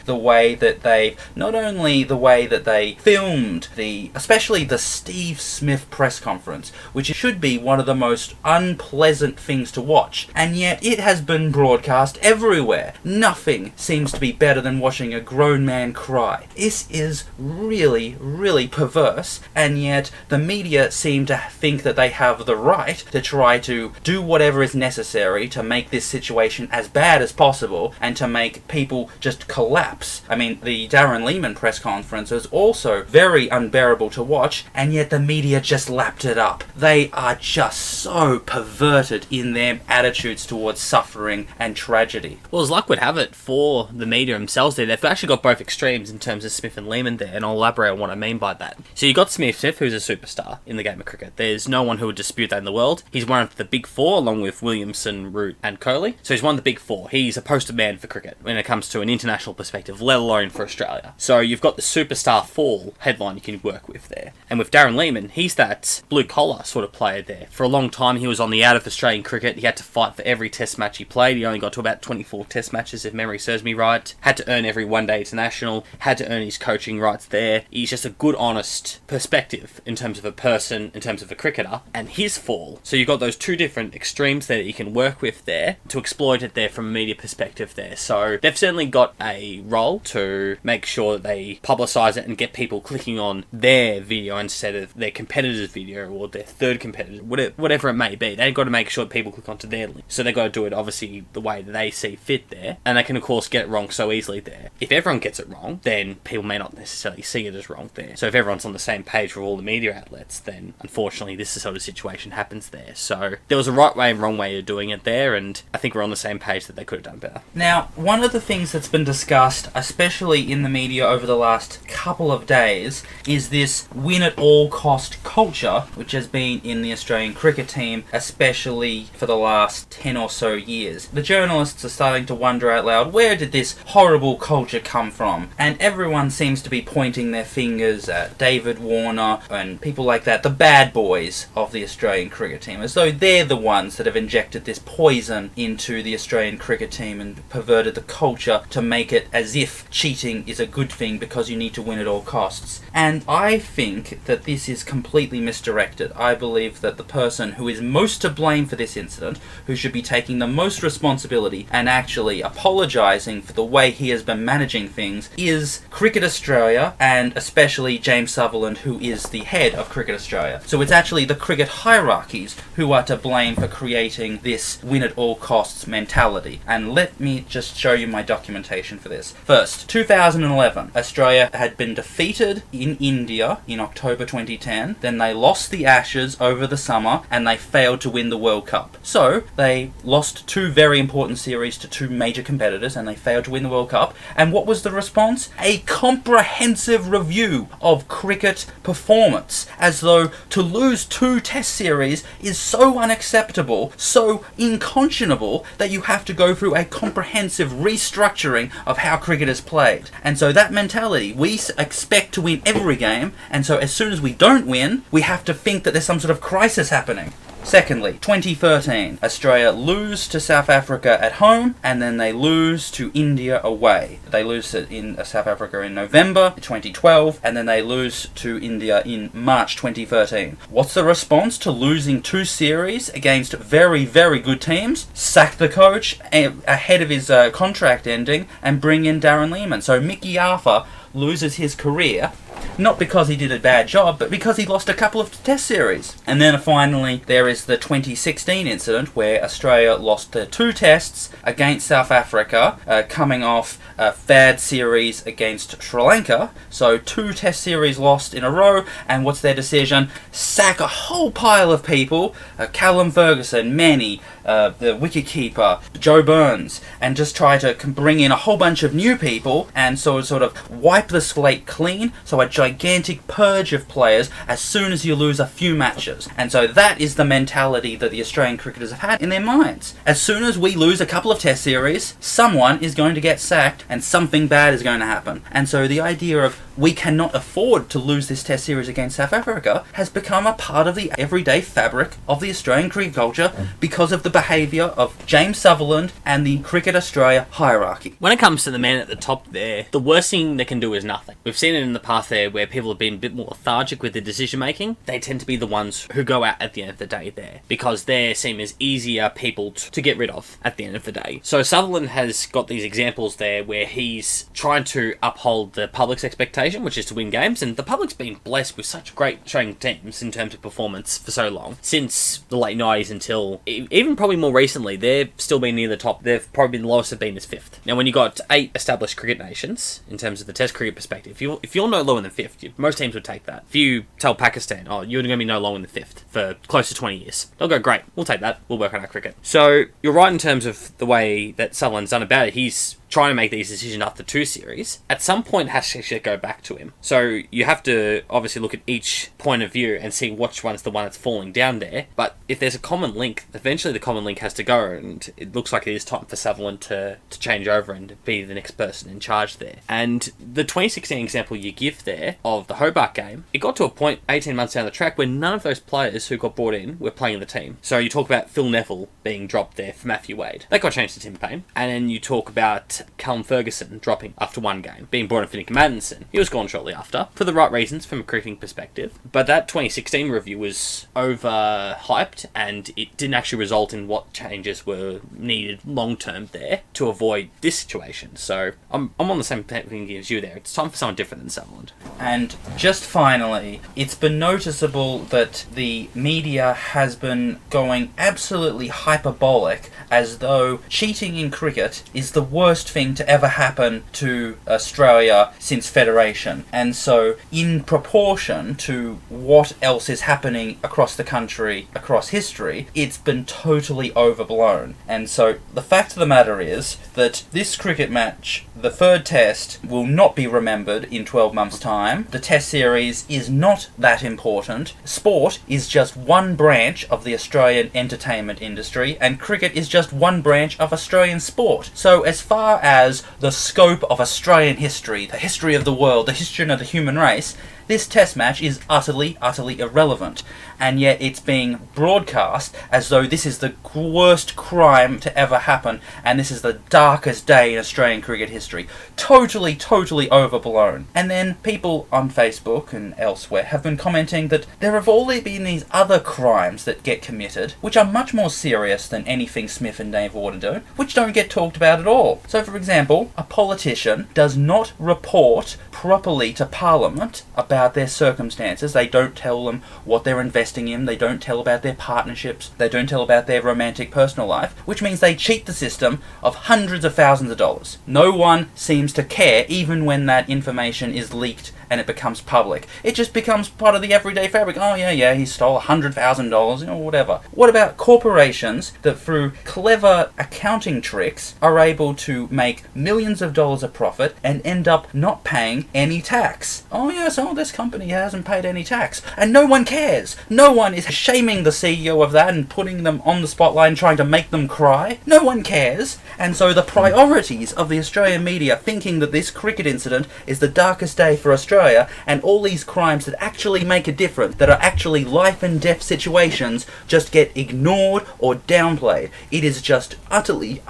the way that they, not only the way that they filmed especially the Steve Smith press conference, which should be one of the most unpleasant things to watch, and yet it has been broadcast everywhere. Nothing seems to be better than watching a grown man cry. This is really perverse, and yet the media seem to think that they have the right to try to do whatever is necessary to make this situation as bad as possible and to make people just collapse. I mean, the Darren Lehman press conference was also very unbearable to watch, and yet the media just lapped it up. They are just so perverted in their attitudes towards suffering and tragedy. Well, as luck would have it for the media themselves there, they've actually got both extremes in terms of Smith and Lehman there, and I'll elaborate on what I mean by that. So you got Smith, who's a superstar in the game of cricket. There's no one who would dispute that in the world. He's one of the big four, along with Williamson, Root and Kohli. So he's one of the big four. He's a poster man for cricket when it comes to an international perspective, let alone for Australia. So you've got the superstar fall headline you can work with there. And with Darren Lehman, he's that blue-collar sort of player there. For a long time, he was on the out of Australian cricket. He had to fight for every test match he played. He only got to about 24 test matches, if memory serves me right. Had to earn every one-day international. Had to earn his coaching rights there. He's just a good, honest perspective in terms of a person, in terms of a cricketer. And his fall. So you've got those two different extremes there that you can work with there to exploit it there from a media perspective there. So they've certainly got a role to make sure that they publicise it and get people clicking on their video instead of their competitor's video or their third competitor, whatever it may be. They've got to make sure that people click onto their link. So they've got to do it obviously the way that they see fit there. And they can of course get it wrong so easily there. If everyone gets it wrong, then people may not necessarily see it as wrong there. So if everyone's on the same page for all the media outlets, then unfortunately this sort of situation happens there. So there was a right way and wrong way of doing it there, and I think we're on the same page that they could have done better. Now, one of the things that's been discussed, especially in the media over the last couple of days, is this win-at-all-cost culture, which has been in the Australian cricket team, especially for the last 10 or so years. The journalists are starting to wonder out loud, where did this horrible culture come from? And everyone seems to be pointing their fingers at David Warner and people like that, the bad boys of the Australian cricket team, as though they're the ones that have injected this poison into the Australian cricket team and perverted the culture to make it as if cheating is a good thing because you need to win at all costs. And I think that this is completely misdirected. I believe that the person who is most to blame for this incident, who should be taking the most responsibility and actually apologising for the way he has been managing things, is Cricket Australia, and especially James Sutherland, who is the head of Cricket Australia. So it's actually the cricket hierarchies who are to blame for creating this win-at-all-costs mentality. And let me just show you my documentation for this. First, 2011, Australia had been defeated in India in October 2010. Then they lost the Ashes over the summer, and they failed to win the World Cup. So they lost two very important series to two major competitors, and they failed to win the World Cup. And what was the response? A comprehensive review of cricket performance, as though to lose two test series is so unacceptable, so unconscionable, that you have to go through a comprehensive restructuring of how cricket is played. And so that mentality, we expect to win every game, and so as soon as we don't win, we have to think that there's some sort of crisis happening. Secondly, 2013, Australia lose to South Africa at home, and then they lose to India away. They lose in South Africa in November 2012, and then they lose to India in March 2013. What's the response to losing 2 series against very, very good teams? Sack the coach ahead of his contract ending and bring in Darren Lehmann. So Mickey Arthur loses his career, not because he did a bad job, but because he lost a couple of test series. And then finally, there is the 2016 incident where Australia lost the 2 tests against South Africa, coming off a bad series against Sri Lanka. So 2 test series lost in a row, and what's their decision? Sack a whole pile of people, Callum Ferguson, Manny, the wicketkeeper, Joe Burns, and just try to bring in a whole bunch of new people and sort of wipe the slate clean. So a gigantic purge of players as soon as you lose a few matches. And so that is the mentality that the Australian cricketers have had in their minds. As soon as we lose a couple of test series, someone is going to get sacked and something bad is going to happen. And so the idea of we cannot afford to lose this test series against South Africa has become a part of the everyday fabric of the Australian cricket culture because of the behaviour of James Sutherland and the Cricket Australia hierarchy. When it comes to the man at the top there, the worst thing they can do is nothing. We've seen it in the past there where people have been a bit more lethargic with their decision making. They tend to be the ones who go out at the end of the day there because they seem as easier people to get rid of at the end of the day. So Sutherland has got these examples there where he's trying to uphold the public's expectation, which is to win games, and the public's been blessed with such great Australian teams in terms of performance for so long. Since the late 90s until even probably more recently, they've still been near the top. They've probably been the lowest they've been as 5th. Now when you got 8 established cricket nations, in terms of the test cricket perspective, if you're no lower than 5th, most teams would take that. If you tell Pakistan, oh, you're going to be no longer than 5th for close to 20 years, they'll go, great, we'll take that, we'll work on our cricket. So you're right in terms of the way that Sutherland's done about it. He's trying to make these decisions after 2 series. At some point, it has to actually go back to him. So you have to obviously look at each point of view and see which one's the one that's falling down there. But if there's a common link, eventually the common link has to go, and it looks like it is time for Sutherland to change over and be the next person in charge there. And the 2016 example you give there of the Hobart game, it got to a point 18 months down the track where none of those players who got brought in were playing the team. So you talk about Phil Neville being dropped there for Matthew Wade. That got changed to Tim Payne. And then you talk about Callum Ferguson dropping after 1 game, being brought in for Nick Madison. He was gone shortly after, for the right reasons from a cricketing perspective. But that 2016 review was overhyped, and it didn't actually result in what changes were needed long term there to avoid this situation. So I'm on the same thing as you there. It's time for someone different than Sutherland. And just finally, it's been noticeable that the media has been going absolutely hyperbolic as though cheating in cricket is the worst thing to ever happen to Australia since Federation. And so, in proportion to what else is happening across the country, across history, it's been totally overblown. And so, the fact of the matter is that this cricket match, the 3rd test, will not be remembered in 12 months' time. The test series is not that important. Sport is just one branch of the Australian entertainment industry, and cricket is just one branch of Australian sport. So as far as the scope of Australian history, the history of the world, the history of the human race, this test match is utterly irrelevant. And yet it's being broadcast as though this is the worst crime to ever happen, and this is the darkest day in Australian cricket history. Totally overblown. And then people on Facebook and elsewhere have been commenting that there have already been these other crimes that get committed, which are much more serious than anything Smith and Dave Warder do, which don't get talked about at all. So for example, a politician does not report properly to Parliament about their circumstances. They don't tell them what they're investing in, they don't tell about their partnerships, they don't tell about their romantic personal life, which means they cheat the system of hundreds of thousands of dollars. No one seems to care, even when that information is leaked and it becomes public. It just becomes part of the everyday fabric. Oh yeah, he stole $100,000, whatever. What about corporations that through clever accounting tricks are able to make millions of dollars of profit and end up not paying any tax? Oh yes, this company hasn't paid any tax. And no one cares. No one is shaming the CEO of that and putting them on the spotlight and trying to make them cry. No one cares. And so the priorities of the Australian media thinking that this cricket incident is the darkest day for Australia Australia, and all these crimes that actually make a difference, that are actually life and death situations, just get ignored or downplayed. It is just utterly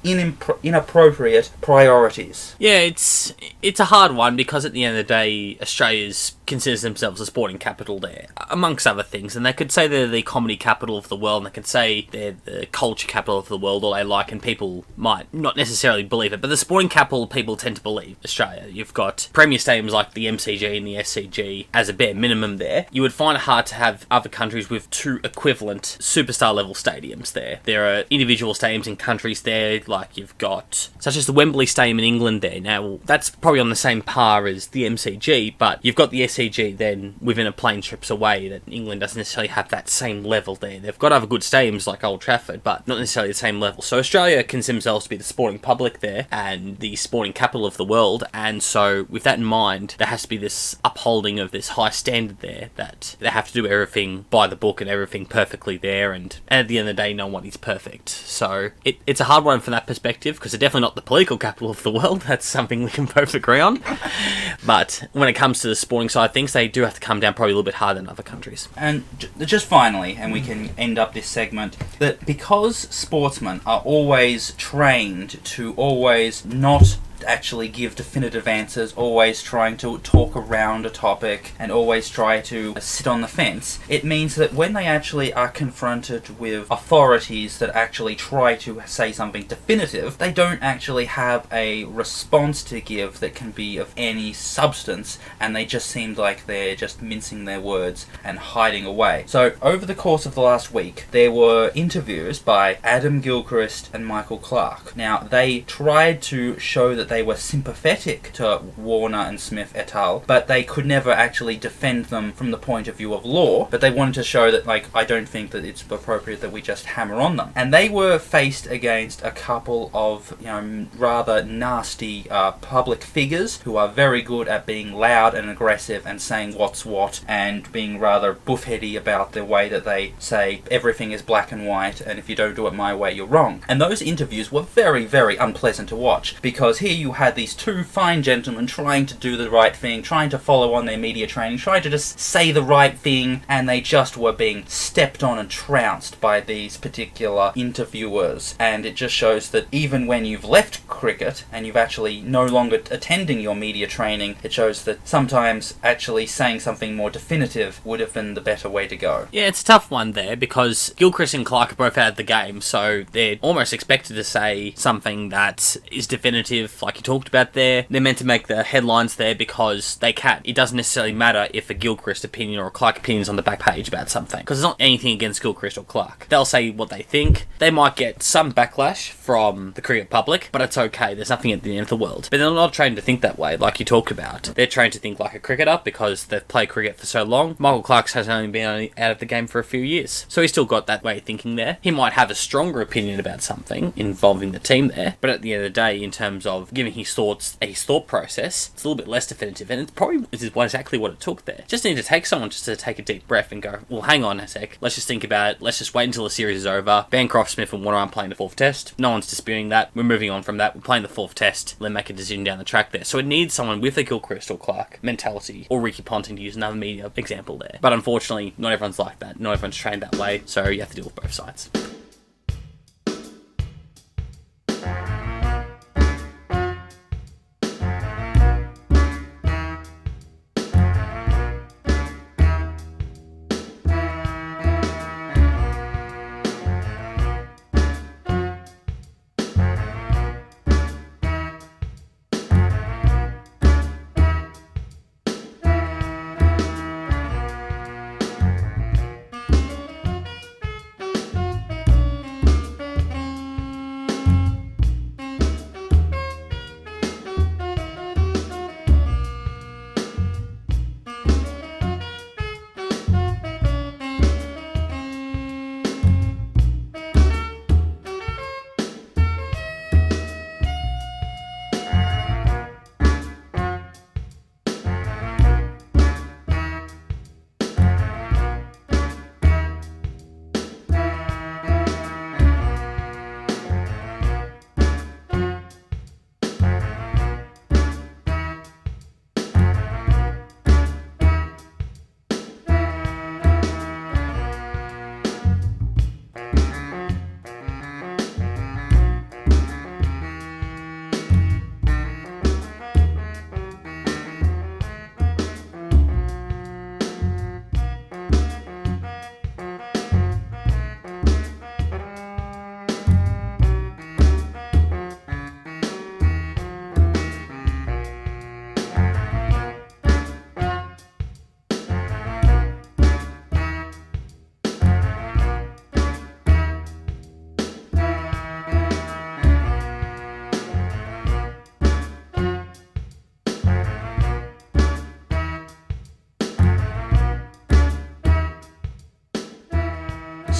inappropriate priorities. Yeah, it's a hard one because at the end of the day, Australia's considers themselves a sporting capital there, amongst other things, and they could say they're the comedy capital of the world, and they could say they're the culture capital of the world, all they like, and people might not necessarily believe it, but the sporting capital people tend to believe Australia. You've got premier stadiums like the MCG and the SCG as a bare minimum there. You would find it hard to have other countries with two equivalent superstar level stadiums there. There are individual stadiums in countries there, like you've got, such as the Wembley Stadium in England there. Now, that's probably on the same par as the MCG, but you've got the SCG then within a plane trips away, that England doesn't necessarily have that same level there. They've got other good stadiums like Old Trafford, but not necessarily the same level. So Australia considers themselves to be the sporting public there and the sporting capital of the world, and so with that in mind, there has to be this upholding of this high standard there, that they have to do everything by the book and everything perfectly there, and at the end of the day, no one is perfect. So it's a hard one from that perspective, because they're definitely not the political capital of the world. That's something we can both agree on. But when it comes to the sporting side of things, they do have to come down probably a little bit harder than other countries. And just finally, and we can end up this segment, that because sportsmen are always trained to always not actually give definitive answers, always trying to talk around a topic and always try to sit on the fence, it means that when they actually are confronted with authorities that actually try to say something definitive, they don't actually have a response to give that can be of any substance, and they just seem like they're just mincing their words and hiding away. So over the course of the last week, there were interviews by Adam Gilchrist and Michael Clark. Now, they tried to show that they were sympathetic to Warner and Smith et al., but they could never actually defend them from the point of view of law, but they wanted to show that, like, I don't think that it's appropriate that we just hammer on them. And they were faced against a couple of, rather nasty public figures who are very good at being loud and aggressive and saying what's what, and being rather buffheady about the way that they say everything is black and white, and if you don't do it my way, you're wrong. And those interviews were very, very unpleasant to watch, because here you had these two fine gentlemen trying to do the right thing, trying to follow on their media training, trying to just say the right thing, and they just were being stepped on and trounced by these particular interviewers. And it just shows that even when you've left cricket and you've actually no longer attending your media training, it shows that sometimes actually saying something more definitive would have been the better way to go. Yeah, it's a tough one there, because Gilchrist and Clark are both out of the game, so they're almost expected to say something that is definitive, like you talked about there. They're meant to make the headlines there because they can. It doesn't necessarily matter if a Gilchrist opinion or a Clark opinion is on the back page about something, because it's not anything against Gilchrist or Clark. They'll say what they think. They might get some backlash from the cricket public, but it's okay. There's nothing at the end of the world. But they're not trained to think that way, like you talked about. They're trained to think like a cricketer because they've played cricket for so long. Michael Clark has only been out of the game for a few years, so he's still got that way of thinking there. He might have a stronger opinion about something involving the team there, but at the end of the day, in terms of giving his thoughts a thought process, it's a little bit less definitive, and it's probably exactly what it took there. Just need to take someone just to take a deep breath and go, well, hang on a sec, let's just think about it, let's just wait until the series is over. Bancroft, Smith and Warner aren't playing the fourth test. No one's disputing that. We're moving on from that. We're playing the fourth test. Let's make a decision down the track there. So it needs someone with a Gilchrist or Clark mentality, or Ricky Ponting to use another media example there. But unfortunately, not everyone's like that. Not everyone's trained that way, so you have to deal with both sides.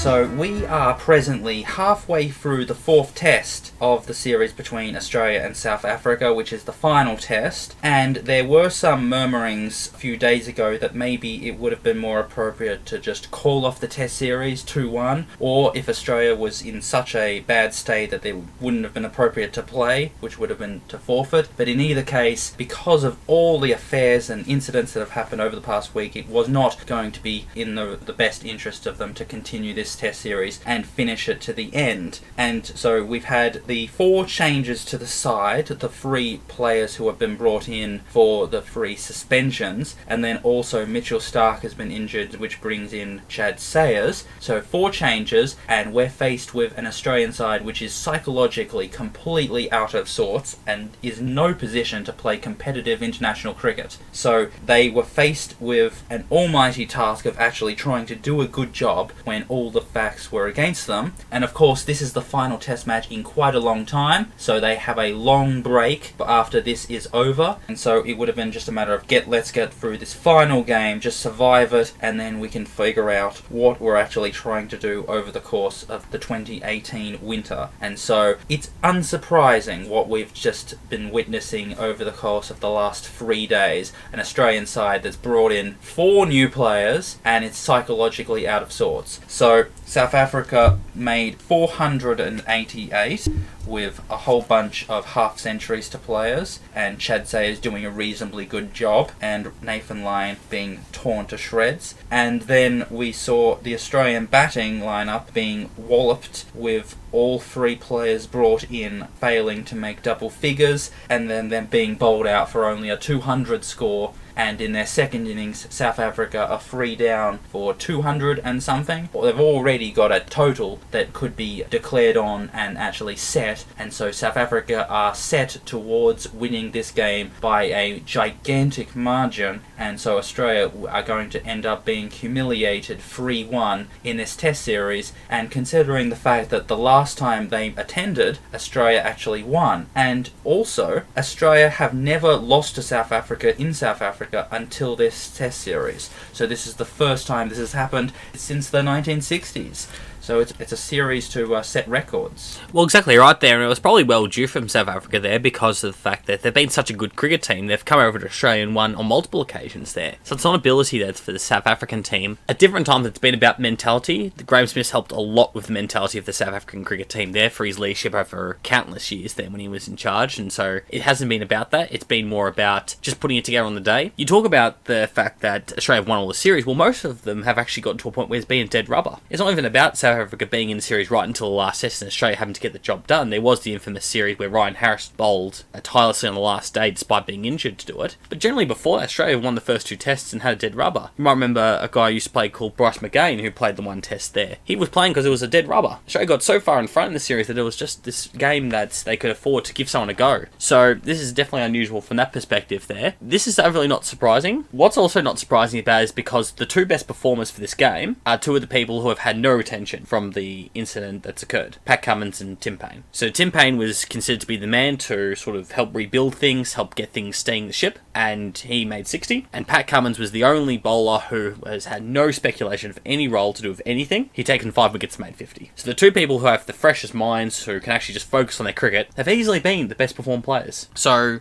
So we are presently halfway through the fourth test of the series between Australia and South Africa, which is the final test, and there were some murmurings a few days ago that maybe it would have been more appropriate to just call off the test series 2-1, or if Australia was in such a bad state that they wouldn't have been appropriate to play, which would have been to forfeit. But in either case, because of all the affairs and incidents that have happened over the past week, it was not going to be in the best interest of them to continue this test series and finish it to the end. And so we've had the 4 changes to the side, the 3 players who have been brought in for the 3 suspensions, and then also Mitchell Starc has been injured, which brings in Chad Sayers. So 4 changes, and we're faced with an Australian side which is psychologically completely out of sorts and is in no position to play competitive international cricket. So they were faced with an almighty task of actually trying to do a good job when all the facts were against them. And of course this is the final test match in quite a long time, so they have a long break after this is over, and so it would have been just a matter of let's get through this final game, just survive it, and then we can figure out what we're actually trying to do over the course of the 2018 winter. And so it's unsurprising what we've just been witnessing over the course of the last 3 days. An Australian side that's brought in 4 new players and it's psychologically out of sorts. So South Africa made 488 with a whole bunch of half centuries to players, and Chad Sayers doing a reasonably good job, and Nathan Lyon being torn to shreds. And then we saw the Australian batting lineup being walloped with all 3 players brought in failing to make double figures, and then them being bowled out for only a 200 score. And in their second innings, South Africa are 3 down for 200 and something. Well, they've already got a total that could be declared on and actually set, and so South Africa are set towards winning this game by a gigantic margin, and so Australia are going to end up being humiliated 3-1 in this test series. And considering the fact that the last time they attended, Australia actually won, and also Australia have never lost to South Africa in South Africa until this test series. So this is the first time this has happened since the 1960s. So it's a series to set records. Well, exactly right there, and it was probably well due from South Africa there because of the fact that they've been such a good cricket team. They've come over to Australia and won on multiple occasions there. So it's not ability that's for the South African team. At different times it's been about mentality. Graham Smith's helped a lot with the mentality of the South African cricket team there for his leadership over countless years there when he was in charge, and so it hasn't been about that. It's been more about just putting it together on the day. You talk about the fact that Australia have won all the series. Well, most of them have actually gotten to a point where it's been dead rubber. It's not even about South Africa being in the series right until the last test and Australia having to get the job done. There was the infamous series where Ryan Harris bowled tirelessly on the last day despite being injured to do it. But generally before that, Australia won the first 2 tests and had a dead rubber. You might remember a guy who used to play called Bryce McGain who played the 1 test there. He was playing because it was a dead rubber. Australia got so far in front in the series that it was just this game that they could afford to give someone a go. So this is definitely unusual from that perspective there. This is overly not surprising. What's also not surprising about it is because the 2 best performers for this game are 2 of the people who have had no retention from the incident that's occurred. Pat Cummins and Tim Paine. So Tim Paine was considered to be the man to sort of help rebuild things, help get things staying the ship, and he made 60. And Pat Cummins was the only bowler who has had no speculation of any role to do with anything. He'd taken 5 wickets and made 50. So the 2 people who have the freshest minds, who can actually just focus on their cricket, have easily been the best performed players. So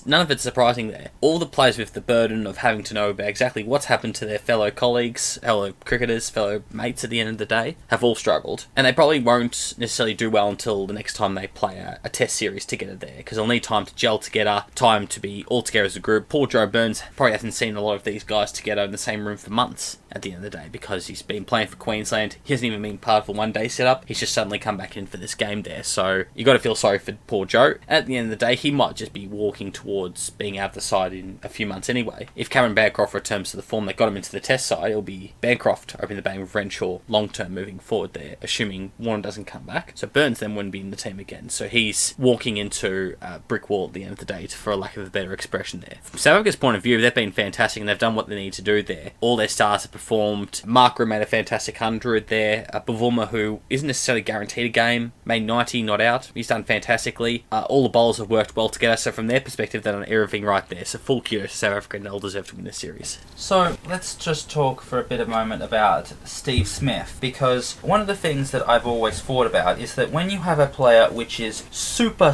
none of it's surprising there. All the players with the burden of having to know about exactly what's happened to their fellow colleagues, fellow cricketers, fellow mates at the end of the day, have all struggled. And they probably won't necessarily do well until the next time they play a test series together there, because they'll need time to gel together, time to be all together as a group. Poor Joe Burns probably hasn't seen a lot of these guys together in the same room for months at the end of the day, because he's been playing for Queensland. He hasn't even been part of the 1 day setup. He's just suddenly come back in for this game there. So you got to feel sorry for poor Joe. At the end of the day, he might just be walking towards being out of the side in a few months anyway. If Cameron Bancroft returns to the form that got him into the test side, it'll be Bancroft opening the batting with Renshaw long term moving forward there, assuming Warner doesn't come back. So Burns then wouldn't be in the team again. So he's walking into a brick wall at the end of the day, for a lack of a better expression there. From South Africa's point of view, they've been fantastic and they've done what they need to do there. All their stars have performed. Markram made a fantastic 100 there. Bavuma, who isn't necessarily guaranteed a game, made 90, not out. He's done fantastically. All the bowlers have worked well together, so from their perspective, they've done everything right there. So full kudos to South Africa, and they'll deserve to win this series. So let's just talk for a bit of a moment about Steve Smith, because one of the things that I've always thought about is that when you have a player which is super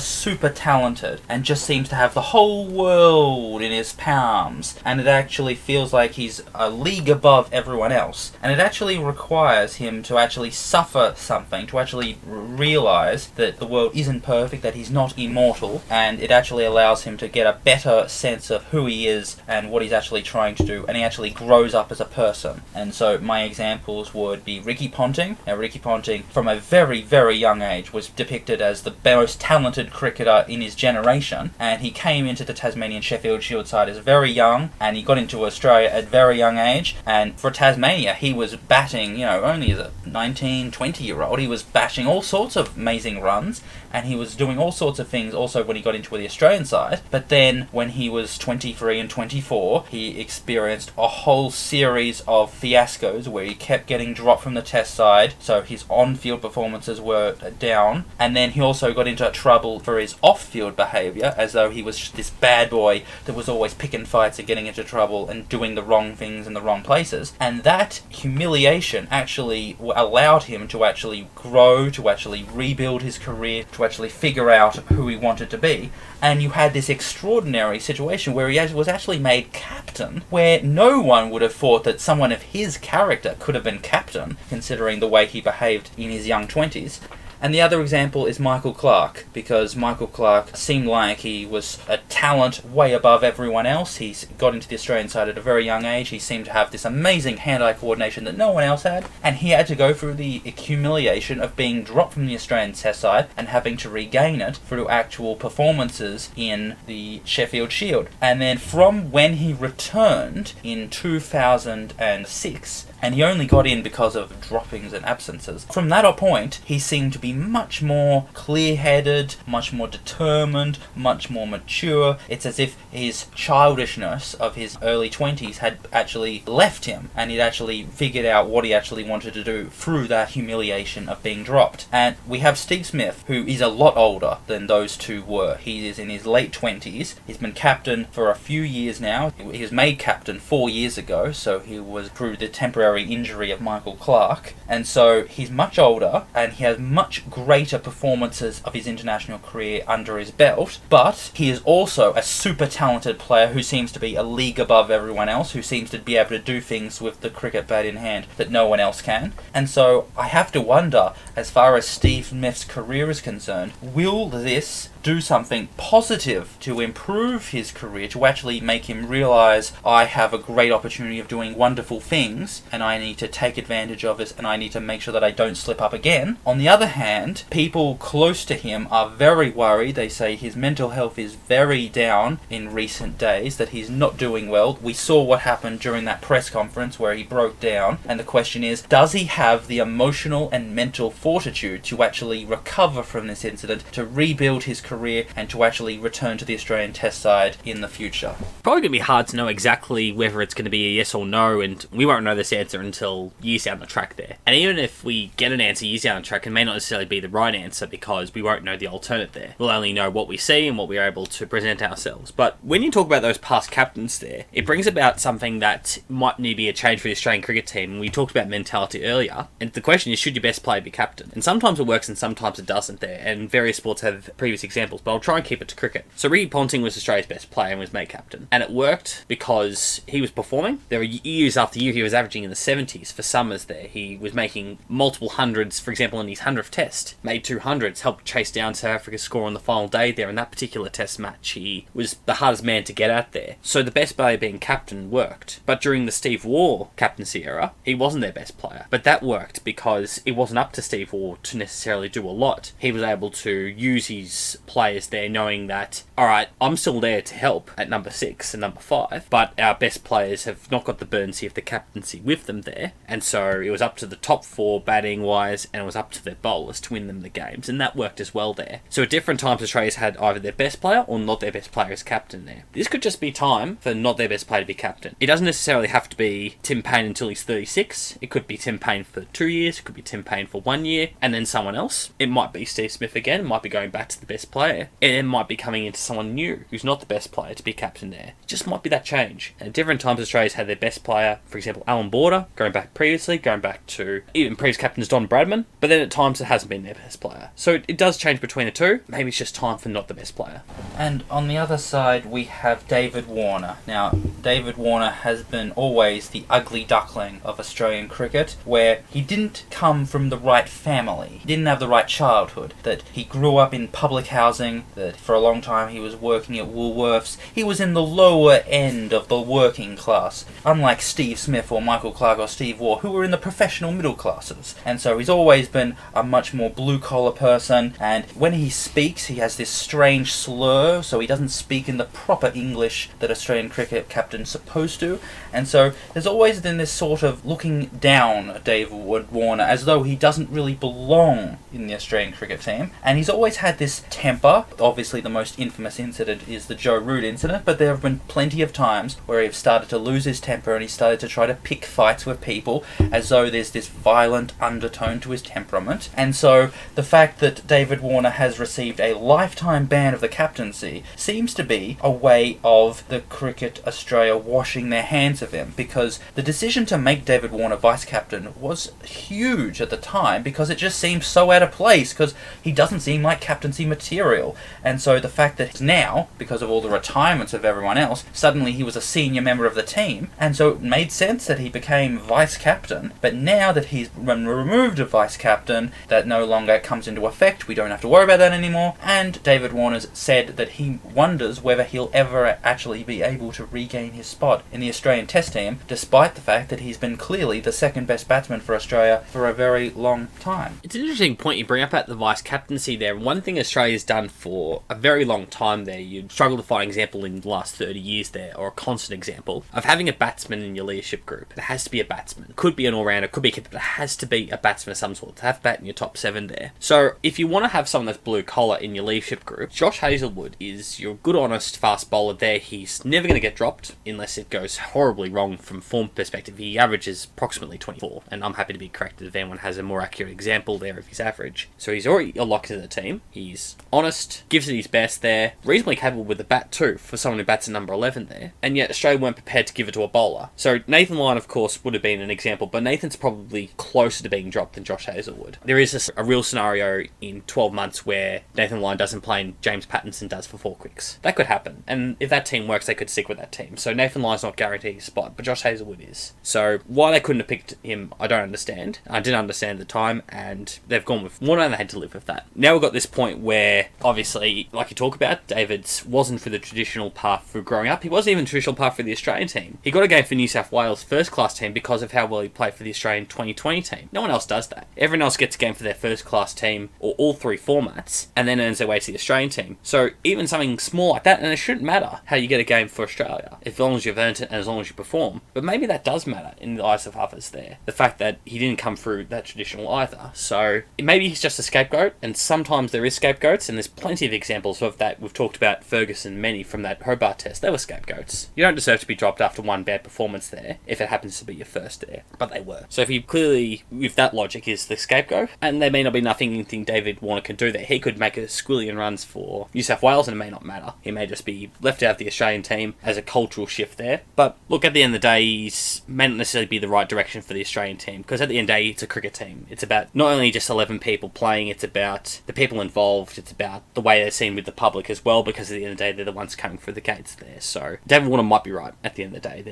talented and just seems to have the whole world in his palms, and it actually feels like he's a league above everyone else, and it actually requires him to actually suffer something, to actually realise that the world isn't perfect, that he's not immortal, and it actually allows him to get a better sense of who he is and what he's actually trying to do, and he actually grows up as a person. And so my examples would be Ricky Ponting. Now Ricky Ponting, from a very young age, was depicted as the most talented cricketer in his generation, and he came into the Tasmanian Sheffield Shield side as very young, and he got into Australia at very young age, and for Tasmania he was batting, only as a 19, 20-year-old, he was bashing all sorts of amazing runs, and he was doing all sorts of things also when he got into the Australian side. But then when he was 23 and 24, he experienced a whole series of fiascos where he kept getting dropped from the test side, so his on-field performances were down, and then he also got into trouble for his off-field behaviour, as though he was just this bad boy that was always picking fights and getting into trouble and doing the wrong things in the wrong places. And that humiliation actually allowed him to actually grow, to actually rebuild his career, to actually figure out who he wanted to be. And you had this extraordinary situation where he was actually made captain, where no one would have thought that someone of his character could have been captain, considering the way he behaved in his young 20s. And the other example is Michael Clarke, because Michael Clarke seemed like he was a talent way above everyone else. He got into the Australian side at a very young age. He seemed to have this amazing hand-eye coordination that no one else had, and he had to go through the humiliation of being dropped from the Australian Test side and having to regain it through actual performances in the Sheffield Shield. And then from when he returned in 2006, and he only got in because of droppings and absences. From that point, he seemed to be much more clear-headed, much more determined, much more mature. It's as if his childishness of his early 20s had actually left him, and he'd actually figured out what he actually wanted to do through that humiliation of being dropped. And we have Steve Smith, who is a lot older than those two were. He is in his late 20s. He's been captain for a few years now. He was made captain 4 years ago, so he was through the temporary injury of Michael Clarke, and so he's much older and he has much greater performances of his international career under his belt, but he is also a super talented player who seems to be a league above everyone else, who seems to be able to do things with the cricket bat in hand that no one else can. And so I have to wonder, as far as Steve Smith's career is concerned, will this do something positive to improve his career, to actually make him realise, I have a great opportunity of doing wonderful things and I need to take advantage of it and I need to make sure that I don't slip up again. On the other hand, people close to him are very worried. They say his mental health is very down in recent days, that he's not doing well. We saw what happened during that press conference where he broke down, and the question is, does he have the emotional and mental fortitude to actually recover from this incident, to rebuild his career and to actually return to the Australian Test side in the future? Probably going to be hard to know exactly whether it's going to be a yes or no, and we won't know this answer until years down the track there. And even if we get an answer years down the track, it may not necessarily be the right answer because we won't know the alternate there. We'll only know what we see and what we're able to present ourselves. But when you talk about those past captains there, it brings about something that might need to be a change for the Australian cricket team. We talked about mentality earlier, and the question is, should your best player be captain? And sometimes it works and sometimes it doesn't there, and various sports have previous examples, but I'll try and keep it to cricket. So Ricky Ponting was Australia's best player and was made captain, and it worked because he was performing. There were years after year he was averaging in the 70s for summers there. He was making multiple hundreds, for example in his 100th test, made 200s, helped chase down South Africa's score on the final day there in that particular test match. He was the hardest man to get at there. So the best player being captain worked. But during the Steve Waugh captaincy era, he wasn't their best player. But that worked because it wasn't up to Steve Waugh to necessarily do a lot. He was able to use his players there knowing that, alright, I'm still there to help at number 6 and number 5, but our best players have not got the burdency of the captaincy with them there. And so it was up to the top 4 batting-wise, and it was up to their bowlers to win them the games, and that worked as well there. So at different times, Australia's had either their best player or not their best player as captain there. This could just be time for not their best player to be captain. It doesn't necessarily have to be Tim Payne until he's 36. It could be Tim Payne for 2 years, it could be Tim Payne for 1 year, and then someone else. It might be Steve Smith again, it might be going back to the best player, and it might be coming into someone new who's not the best player to be captain there. It just might be that change. And at different times, Australia's had their best player, for example, Alan Border, going back previously, going back to even previous captains Don Bradman, but then at times it hasn't been their best player. So it does change between the two. Maybe it's just time for not the best player. And on the other side, we have David Warner. Now, David Warner has been always the ugly duckling of Australian cricket, where he didn't come from the right family. He didn't have the right childhood. That he grew up in public housing, that for a long time he was working at Woolworths. He was in the lower end of the working class, unlike Steve Smith or Michael Clarke or Steve Waugh, who were in the professional middle classes. And so he's always been a much more blue-collar person, and when he speaks, he has this strange slur, so he doesn't speak in the proper English that Australian cricket captain's supposed to. And so there's always been this sort of looking down at David Warner as though he doesn't really belong in the Australian cricket team. And he's always had this temper. Obviously the most infamous incident is the Joe Root incident, but there have been plenty of times where he's started to lose his temper and he started to try to pick fights with people as though there's this violent undertone to his temperament. And so the fact that David Warner has received a lifetime ban of the captaincy seems to be a way of the Cricket Australia washing their hands of him, because the decision to make David Warner vice-captain was huge at the time, because it just seemed so out of place, because he doesn't seem like captaincy material. And so the fact that now, because of all the retirements of everyone else, suddenly he was a senior member of the team, and so it made sense that he became vice-captain. But now that he's been removed of vice-captain, that no longer comes into effect, we don't have to worry about that anymore, and David Warner's said that he wonders whether he'll ever actually be able to regain his spot in the Australian Test team, despite the fact that he's been clearly the second best batsman for Australia for a very long time. It's an interesting point you bring up at the vice-captaincy there. One thing Australia's done for a very long time there, you'd struggle to find an example in the last 30 years there, or a constant example, of having a batsman in your leadership group. It has to be a batsman. Could be an all-rounder, could be a keeper, but it has to be a batsman of some sort, to have bat in your top 7 there. So if you want to have someone that's blue-collar in your leadership group, Josh Hazlewood is your good, honest, fast bowler there. He's never going to get dropped unless it goes horribly wrong from form perspective. He averages approximately 24, and I'm happy to be corrected if anyone has a more accurate example there of his average. So he's already a lock to the team. He's honest, gives it his best there, reasonably capable with the bat too, for someone who bats at number 11 there, and yet Australia weren't prepared to give it to a bowler. So Nathan Lyon, of course, would have been an example, but Nathan's probably closer to being dropped than Josh Hazlewood. There is a real scenario in 12 months where Nathan Lyon doesn't play and James Pattinson does for 4 quicks. That could happen, and if that team works, they could stick with that team. So Nathan Lyon's not guaranteed a spot, but Josh Hazlewood is. So why they couldn't have picked him, I don't understand. I didn't understand at the time, and they've gone with Warner and they had to live with that. Now we've got this point where, obviously, like you talk about, David's wasn't for the traditional path for growing up. He wasn't even traditional path for the Australian team. He got a game for New South Wales first class team because of how well he played for the Australian 2020 team. No one else does that. Everyone else gets a game for their first class team, or all 3 formats, and then earns their way to the Australian team. So even something small like that, and it shouldn't matter how you get a game for Australia, as long as you've earned it and as long as you perform. But maybe that does matter in the eyes of others there. The fact that he didn't come through that traditional either. So maybe he's just a scapegoat, and sometimes there is scapegoats, and there's plenty of examples of that. We've talked about Ferguson, many from that Hobart test. They were scapegoats. You don't deserve to be dropped after one bad performance there, if it happens to be your first there. But they were. So if he clearly, with that logic, is the scapegoat, and there may not be anything David Warner can do there. He could make a squillion runs for New South Wales, and it may not matter. He may just be left out of the Australian team as a cultural shift there. But look, at the end of the day, he's may not necessarily be the right direction for the Australian team, because at the end of the day, it's a cricket team. It's about not only just 11 people playing, it's about the people involved, it's about the way they're seen with the public as well, because at the end of the day, they're the ones coming through the gates there. So David Warner might be right at the end of the day.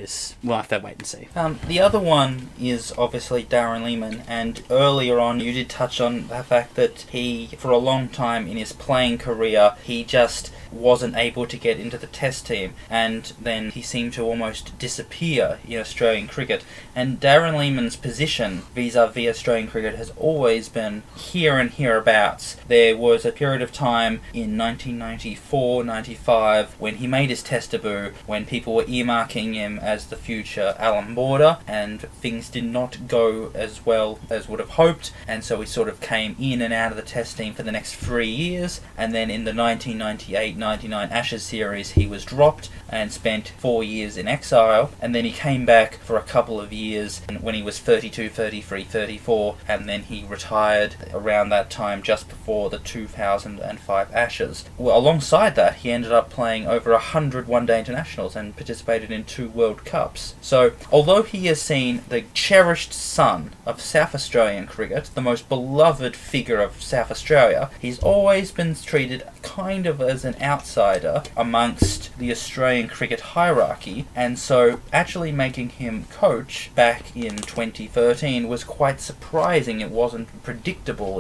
We'll have to wait and see. The other one is obviously Darren Lehmann, and earlier on you did touch on the fact that he, for a long time in his playing career, he just wasn't able to get into the Test team, and then he seemed to almost disappear in Australian cricket. And Darren Lehmann's position vis-a-vis Australian cricket has always been here and hereabouts. There was a period of time in 1994-95 when he made his Test debut, when people were earmarking him as the future Alan Border, and things did not go as well as would have hoped, and so he sort of came in and out of the Test team for the next 3 years, and then in the 1998-99 Ashes series he was dropped and spent 4 years in exile, and then he came back for a couple of years when he was 32, 33, 34, and then he retired around that time just before the 2005 Ashes. Well, alongside that, he ended up playing over 100 one-day internationals and participated in 2 World Cups. So, although he is seen the cherished son of South Australian cricket, the most beloved figure of South Australia, he's always been treated kind of as an outsider amongst the Australian cricket hierarchy, and so actually making him coach back in 2013 was quite surprising. It wasn't predictable.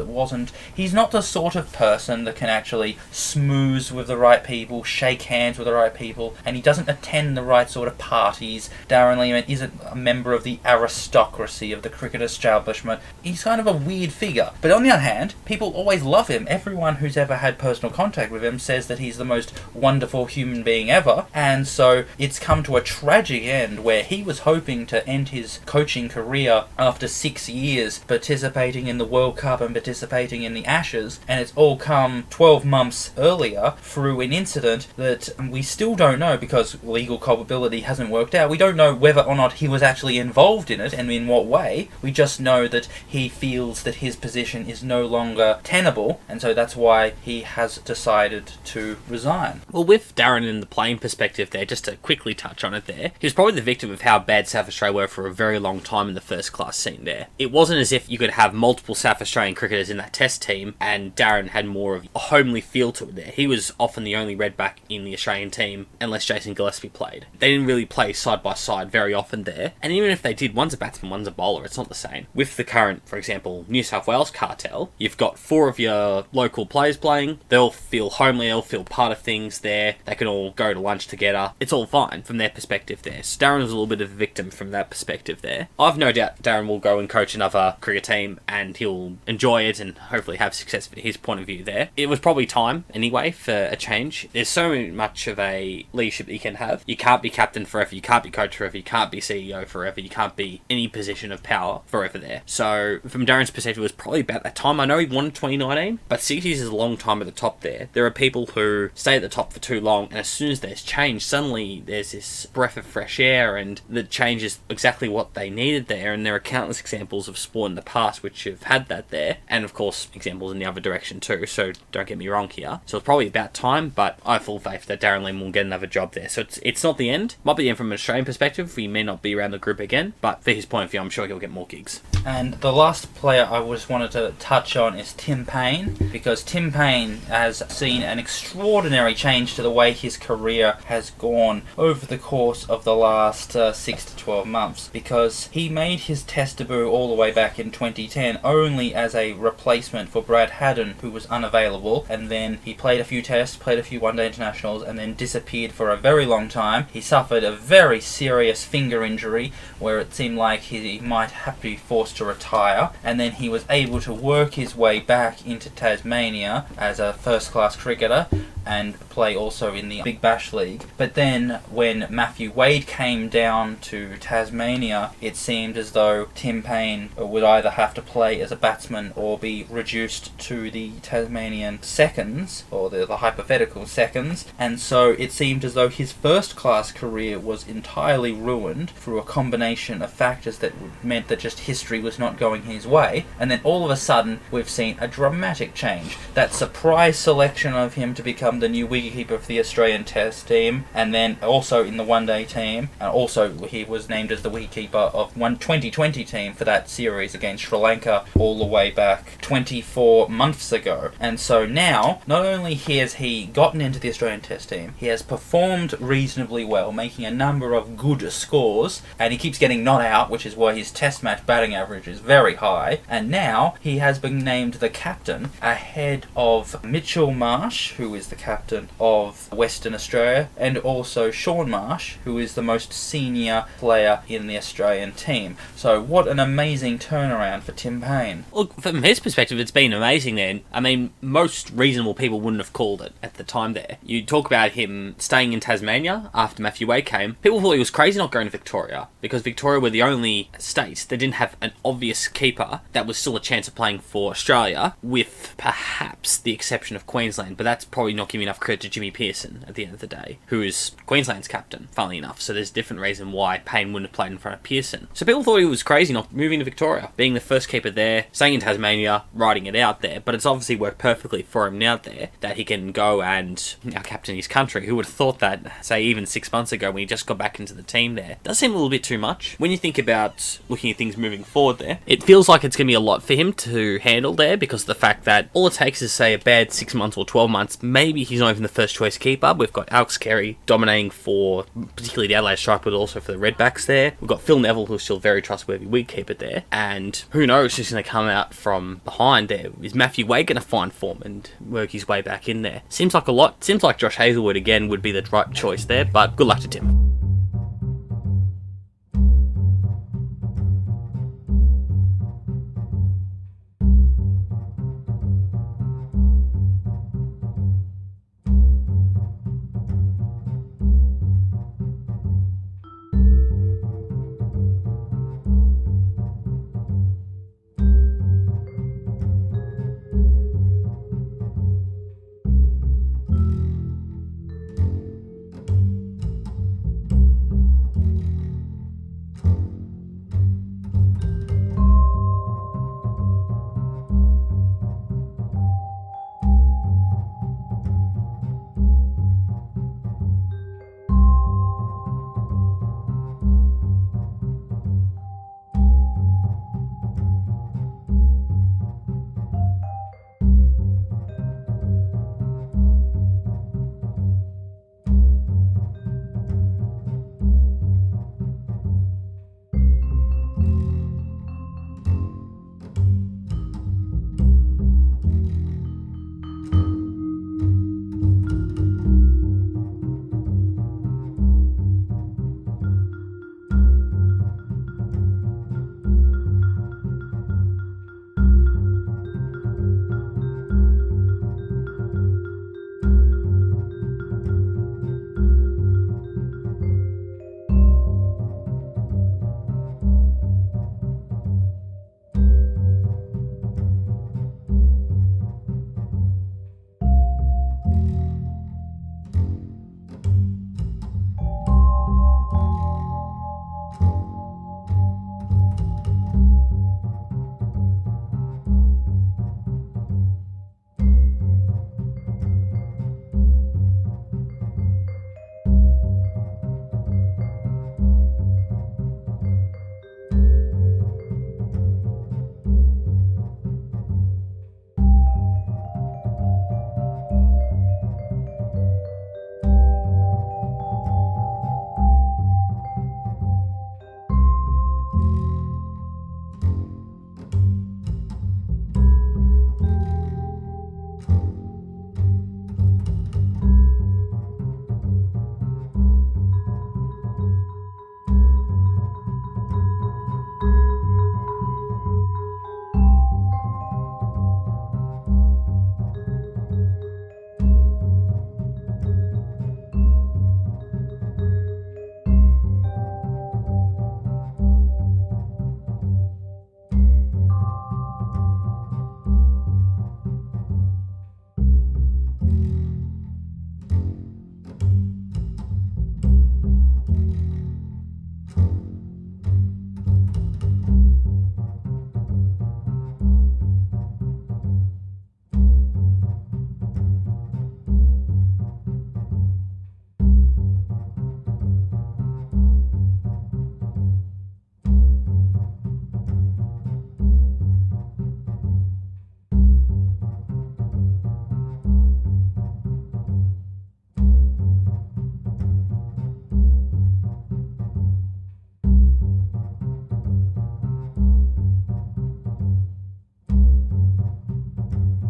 He's not the sort of person that can actually smooze with the right people, shake hands with the right people, and he doesn't attend the right sort of parties. Darren Lehmann isn't a member of the aristocracy of the cricket establishment. He's kind of a weird figure. But on the other hand, people always love him. Everyone who's ever had personal contact with him says that he's the most wonderful human being ever, and so it's come to a tragic end where he was hoping to end his coaching career after 6 years participating in the World Cup and participating in the Ashes, and it's all come 12 months earlier through an incident that we still don't know, because legal culpability hasn't worked out. We don't know whether or not he was actually involved in it and in what way. We just know that he feels that his position is no longer tenable, and so that's why he has decided to resign. Well, with Darren in the playing perspective there, just to quickly touch on it there, he was probably the victim of how bad South Australia were for a very long time in the first class scene there. It wasn't as if you could have multiple South Australian cricketers in that Test team and Darren had more of a homely feel to it there. He was often the only red back in the Australian team unless Jason Gillespie played. They didn't really play side by side very often there, and even if they did, one's a batsman, one's a bowler, it's not the same. With the current, for example, New South Wales cartel, you've got 4 of your local players playing, they'll feel homely, they'll feel part of things there, they can all go to lunch together, it's all fine from their perspective there. So Darren was a little bit of a victim from that perspective there. I've no doubt Darren will go and coach another cricket team and he'll enjoy it and hopefully have success from his point of view there. It was probably time anyway for a change. There's so much of a leadership that you can have. You can't be captain forever, you can't be coach forever, you can't be CEO forever, you can't be any position of power forever there. So from Darren's perspective, it was probably about that time. I know he won in 2019, but 6 years is a long time at the top there. There are people who stay at the top for too long, and as soon as there's change, suddenly there's this breath of fresh air, and the change is exactly what they needed there, and there are countless examples of sport in the past which have had that there, and of course examples in the other direction too, so don't get me wrong here. So it's probably about time, but I have full faith that Darren Lehmann will get another job there. So it's not the end. Might be the end from an Australian perspective. He may not be around the group again, but for his point of view, I'm sure he'll get more gigs. And the last player I just wanted to touch on is Tim Paine, because Tim Paine has seen an extraordinary change to the way his career has gone over the course of the last 6 to 12 months, because he made his Test debut all the way back in 2010 only as a replacement for Brad Haddon, who was unavailable, and then he played a few tests, played a few one-day internationals, and then disappeared for a very long time. He suffered a very serious finger injury where it seemed like he might have to be forced to retire, and then he was able to work his way back into Tasmania as a first-class cricketer and play also in the Big Bash League. But then when Matthew Wade came down to Tasmania, it seemed as though Tim Paine would either have to play as a batsman or be reduced to the Tasmanian seconds, or the hypothetical seconds, and so it seemed as though his first-class career was entirely ruined through a combination of factors that meant that just history was not going his way, and then all of a sudden we've seen a dramatic change. That surprise selection of him to become the new wicketkeeper for the Australian Test team, and then also in the one-day team, and also he was named as the wicketkeeper of one 2020 team for that series against Sri Lanka all the way back 24 months ago. And so now, not only has he gotten into the Australian Test team, he has performed reasonably well, making a number of good scores, and he keeps getting not out, which is why his Test match batting average is very high, and now he has been named the captain ahead of Mitchell Marsh, who is the captain of Western Australia, and also Shaun Marsh, who is the most senior player in the Australian team. So what an amazing turnaround for Tim Payne. Look, from his perspective, it's been amazing then. I mean, most reasonable people wouldn't have called it at the time there. You talk about him staying in Tasmania after Matthew Wade came. People thought he was crazy not going to Victoria, because Victoria were the only state that didn't have an obvious keeper that was still a chance of playing for Australia, with perhaps the exception of Queensland, but that's probably not giving enough credit to Jimmy Pearson at the end of the day, who is Queensland's captain, funnily enough. So there's a different reason why Payne wouldn't have played in front of Pearson. So people thought he was crazy not moving to Victoria, being the first keeper there, staying in Tasmania, riding it out there, but it's obviously worked perfectly for him now there, that he can go and now captain his country. Who would have thought that, say, even 6 months ago when he just got back into the team there? It does seem a little bit too much. When you think about looking at things moving forward there, it feels like it's going to be a lot for him to handle there, because of the fact that all it takes is, say, a bad 6 months or 12 months, maybe he's not even the first choice keeper. We've got Alex Carey dominating for particularly the Adelaide strike, but also for the Redbacks there. We've got Phil Neville, who's still very trustworthy wicketkeeper there, and who knows who's going to come out from behind there. Is Matthew Wade going to find form and work his way back in there? Seems like a lot. Seems like Josh Hazlewood again would be the right choice there, but good luck to Tim.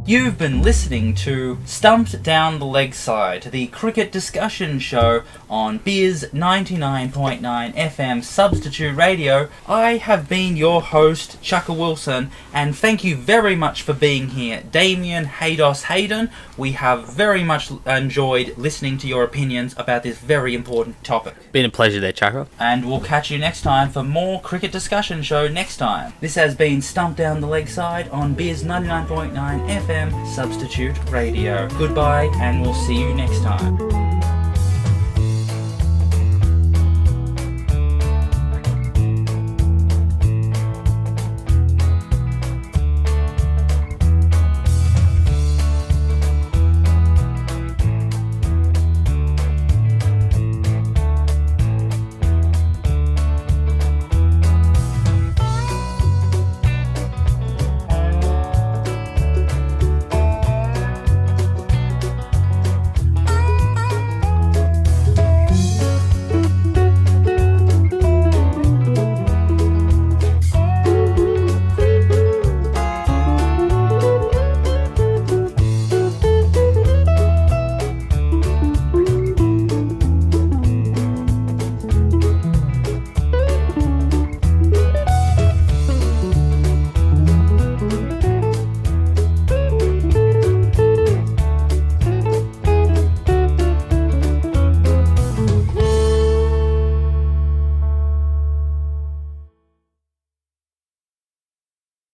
You've been listening to Stumped Down the Leg Side, the cricket discussion show on Bizz 99.9 FM Substitute Radio. I have been your host, Chukka Wilson, and thank you very much for being here. Damien, Haydos, Hayden, we have very much enjoyed listening to your opinions about this very important topic. Been a pleasure there, Chukka. And we'll catch you next time for more cricket discussion show next time. This has been Stumped Down the Leg Side on Bizz 99.9 FM Substitute Radio. Goodbye, and we'll see you next time.